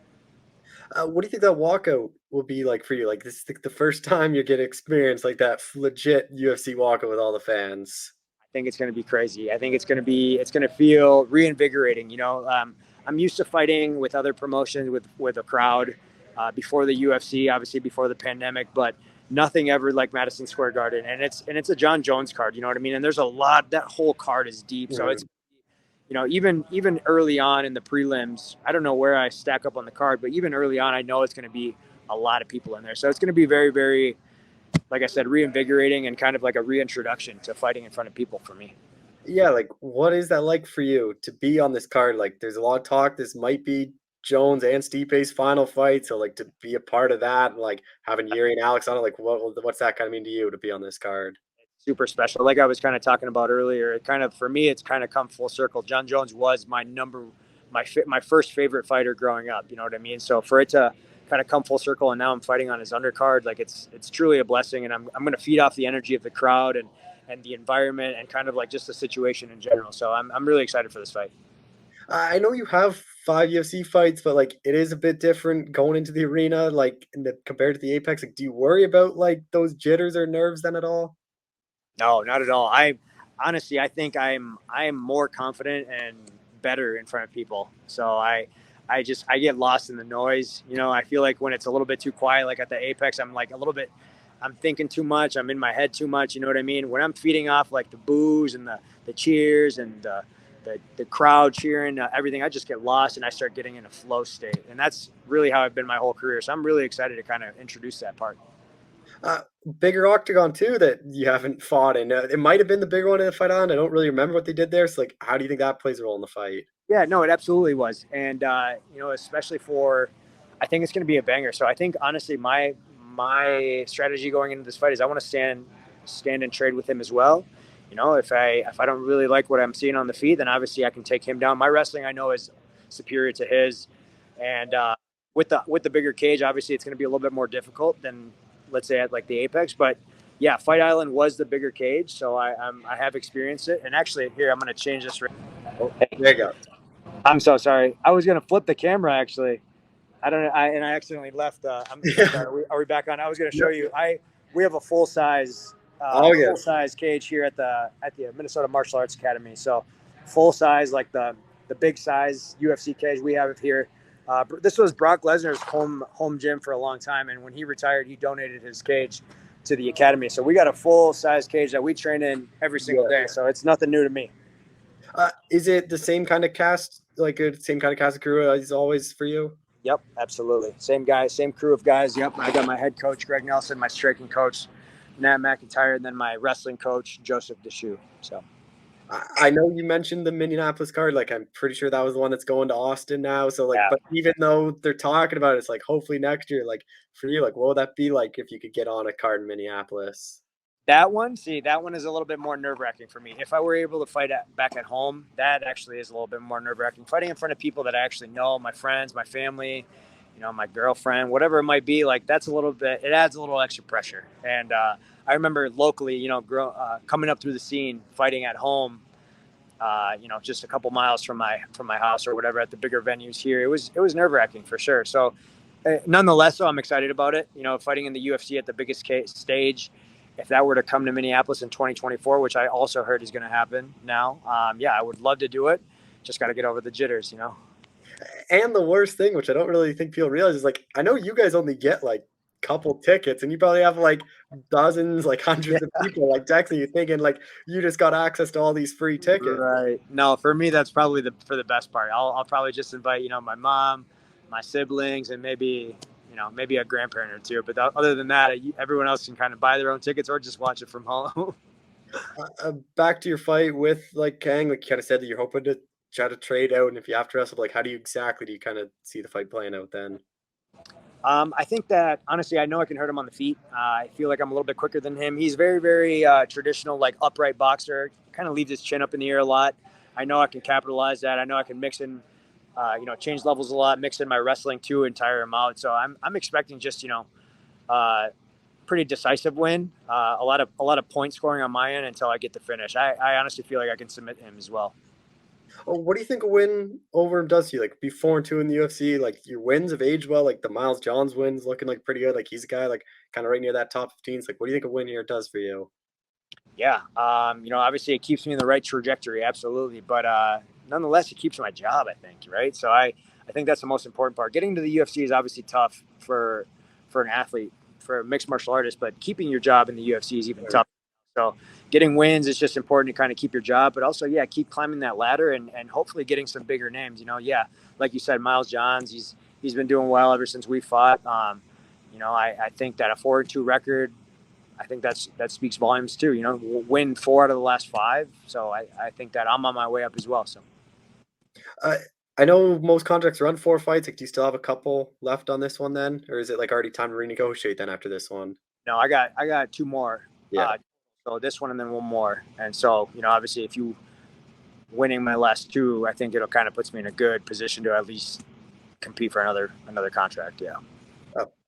What do you think that walkout will be like for you? Like this is the first time you get experience like that legit UFC walkout with all the fans. I think it's going to be crazy. I think it's going to feel reinvigorating. You know, I'm used to fighting with other promotions with a crowd before the UFC, obviously before the pandemic, but nothing ever like Madison Square Garden. And it's a John Jones card, you know what I mean? And there's a lot, that whole card is deep. So it's, you know, even early on in the prelims, I don't know where I stack up on the card, but even early on, I know it's going to be a lot of people in there. So it's going to be very, very, like I said, reinvigorating and kind of like a reintroduction to fighting in front of people for me. Yeah, like what is that like for you to be on this card? Like there's a lot of talk. This might be Jones and Stipe's final fight. So like to be a part of that and like having Yuri and Alex on it, like what's that kind of mean to you to be on this card? Super special. Like I was kind of talking about earlier, it kind of, for me, it's kind of come full circle. John Jones was my first favorite fighter growing up. You know what I mean? So for it to kind of come full circle and now I'm fighting on his undercard, like it's truly a blessing. And I'm going to feed off the energy of the crowd and the environment and kind of like just the situation in general. So I'm really excited for this fight. I know you have 5 UFC fights, but like it is a bit different going into the arena, like compared to the Apex. Like, do you worry about like those jitters or nerves then at all? No, not at all. I think I'm more confident and better in front of people. So I get lost in the noise. You know, I feel like when it's a little bit too quiet, like at the Apex, I'm thinking too much. I'm in my head too much. You know what I mean? When I'm feeding off like the boos and the cheers and the crowd cheering, everything, I just get lost and I start getting in a flow state. And that's really how I've been my whole career. So I'm really excited to kind of introduce that part. Bigger octagon too that you haven't fought in. It might have been the bigger one in the Fight Island. I don't really remember what they did there. So, like, how do you think that plays a role in the fight? Yeah, no, it absolutely was. And, especially I think it's going to be a banger. So I think, honestly, my strategy going into this fight is I want to stand and trade with him as well. If I don't really like what I'm seeing on the feet, then obviously I can take him down. My wrestling, I know, is superior to his. And with the bigger cage, obviously it's going to be a little bit more difficult than, let's say, at like the Apex. But yeah, Fight Island was the bigger cage, so I have experienced it. And actually, here I'm going to change this. Oh, there you go. I'm so sorry. I was going to flip the camera, actually. I accidentally left. I'm sorry. Are we back on? I was going to show you. We have a full size cage here at the Minnesota Martial Arts Academy. So full size, like the big size UFC cage we have it here. This was Brock Lesnar's home gym for a long time, and when he retired, he donated his cage to the academy. So we got a full size cage that we train in every single day. So it's nothing new to me. Is it the same kind of cast, like a same kind of cast of crew as always for you? Yep, absolutely. Same guys, same crew of guys. Yep, I got my head coach, Greg Nelson, my striking coach, Nat McIntyre, and then my wrestling coach, Joseph Deshoe. So I know you mentioned the Minneapolis card. Like, I'm pretty sure that was the one that's going to Austin now. So, like, Yeah. But even though they're talking about it, it's like, hopefully next year, like, for you, like, what would that be like if you could get on a card in Minneapolis? that one is a little bit more nerve-wracking for me. If I were able to fight back at home, that actually is a little bit more nerve-wracking. Fighting in front of people that I actually know, my friends, my family, my girlfriend, whatever it might be, like it adds a little extra pressure. And I remember locally, coming up through the scene, fighting at home, just a couple miles from my house or whatever at the bigger venues here. It was nerve-wracking for sure. So nonetheless, I'm excited about it. Fighting in the UFC at the biggest stage. If that were to come to Minneapolis in 2024, which I also heard is going to happen now, I would love to do it. Just got to get over the jitters, And the worst thing, which I don't really think people realize, is like, I know you guys only get like a couple tickets, and you probably have like dozens, like hundreds of people like texting you, thinking like you just got access to all these free tickets. Right. No, for me, that's probably for the best part. I'll probably just invite, my mom, my siblings, and maybe a grandparent or two. But other than that, everyone else can kind of buy their own tickets or just watch it from home. Back to your fight with like Kang, like you kind of said that you're hoping to try to trade out, and if you have to wrestle, like how do you kind of see the fight playing out then? I think that honestly, I know I can hurt him on the feet. I feel like I'm a little bit quicker than him. He's very, very traditional, like upright boxer. Kind of leaves his chin up in the air a lot. I know I can capitalize that. I know I can mix in, change levels a lot, mix in my wrestling too, and tire him out. So I'm expecting just pretty decisive win. A lot of point scoring on my end until I get the finish. I honestly feel like I can submit him as well. Oh, what do you think a win over him does to you? Like, be 4-2 in the UFC. Like, your wins have aged well. Like the Miles Johns wins looking like pretty good. Like he's a guy like kind of right near that top 15. So, like, what do you think a win here does for you? Yeah, obviously it keeps me in the right trajectory, absolutely. But nonetheless, it keeps my job, I think, right? So I think that's the most important part. Getting to the UFC is obviously tough for an athlete, for a mixed martial artist, but keeping your job in the UFC is even tougher. So getting wins is just important to kind of keep your job, but also, keep climbing that ladder and hopefully getting some bigger names. Like you said, Miles Johns, he's been doing well ever since we fought. I think that a 4-2 record, I think that speaks volumes too. Win 4 out of the last 5, so I think that I'm on my way up as well. So I know most contracts run 4 fights. Like, do you still have a couple left on this one then, or is it like already time to renegotiate then after this one? No, I got 2 more. Yeah. So this one and then 1 more, and so obviously if you winning my last 2, I think it'll kind of puts me in a good position to at least compete for another contract. Yeah.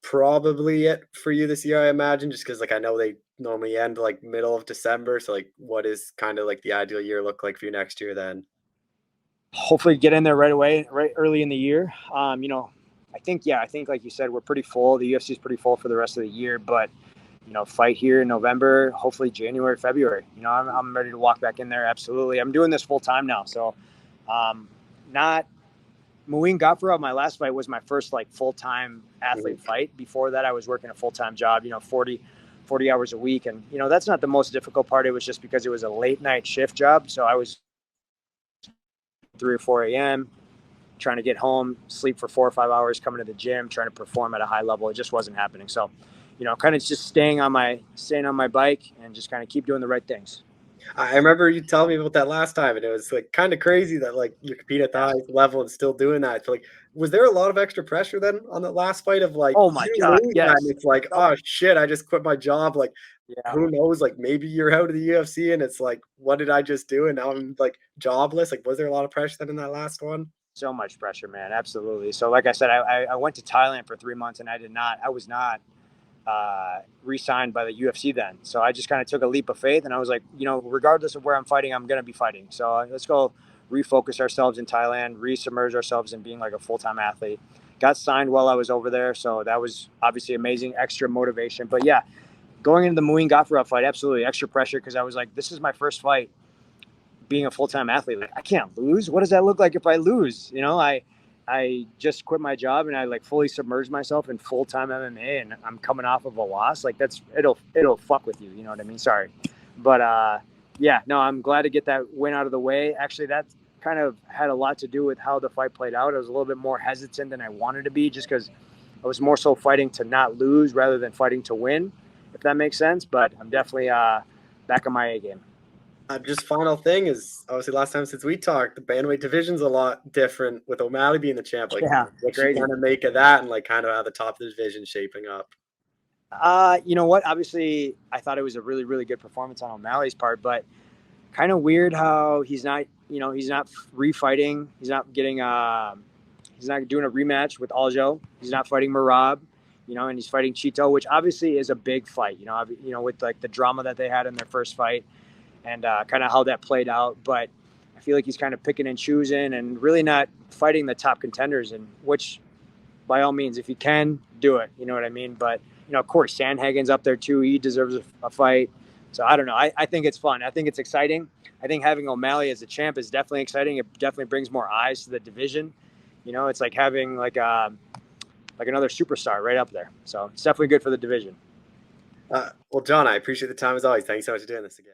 Probably it for you this year, I imagine, just because like I know they normally end like middle of December. So like, what is kind of like the ideal year look like for you next year then? Hopefully get in there right away, right early in the year. I think like you said, we're pretty full. The UFC is pretty full for the rest of the year, but fight here in November, hopefully January, February. I'm ready to walk back in there. Absolutely. I'm doing this full time now. So, not Muin Gafurov, my last fight was my first like full-time athlete fight. Before that, I was working a full-time job, 40 hours a week. And, that's not the most difficult part. It was just because it was a late night shift job. So I was 3 or 4 a.m. trying to get home, sleep for 4 or 5 hours, coming to the gym, trying to perform at a high level. It just wasn't happening. So, kind of just staying on my bike and just kind of keep doing the right things. I remember you telling me about that last time, and it was like kind of crazy that like you compete at the highest level and still doing that. So, like, was there a lot of extra pressure then on the last fight of like, Oh my you God, lose yes. that and it's like, oh shit, I just quit my job. Like, Yeah. who knows? Like, maybe you're out of the UFC and it's like, what did I just do? And now I'm like jobless. Like, was there a lot of pressure then in that last one? So much pressure, man. Absolutely. So like I said, I went to Thailand for 3 months and I was not re-signed by the UFC then. So I just kind of took a leap of faith and I was like, regardless of where I'm fighting, I'm going to be fighting. So let's go refocus ourselves in Thailand, re-submerge ourselves in being like a full-time athlete. Got signed while I was over there. So that was obviously amazing, extra motivation. But yeah, going into the Muin Gafurov fight, absolutely extra pressure because I was like, this is my first fight being a full-time athlete. Like, I can't lose. What does that look like if I lose? I just quit my job and I like fully submerged myself in full-time MMA and I'm coming off of a loss. Like it'll fuck with you. You know what I mean? Sorry. But yeah, no, I'm glad to get that win out of the way. Actually, that kind of had a lot to do with how the fight played out. I was a little bit more hesitant than I wanted to be just because I was more so fighting to not lose rather than fighting to win, if that makes sense. But I'm definitely back on my A game. Just final thing is obviously last time since we talked, the bantamweight division's a lot different with O'Malley being the champ. Like, Yeah, what you crazy. kind of make of that, and like kind of how the top of the division shaping up? You know what? Obviously, I thought it was a really, really good performance on O'Malley's part, but kind of weird how he's not refighting. He's not getting he's not doing a rematch with Aljo. He's not fighting Marab, and he's fighting Chito, which obviously is a big fight. With like the drama that they had in their first fight. And kind of how that played out. But I feel like he's kind of picking and choosing and really not fighting the top contenders, and which by all means, if you can, do it. You know what I mean? But, of course, Sandhagen's up there too. He deserves a fight. So I don't know. I think it's fun. I think it's exciting. I think having O'Malley as a champ is definitely exciting. It definitely brings more eyes to the division. It's like having like another superstar right up there. So it's definitely good for the division. Well, John, I appreciate the time as always. Thanks so much for doing this again.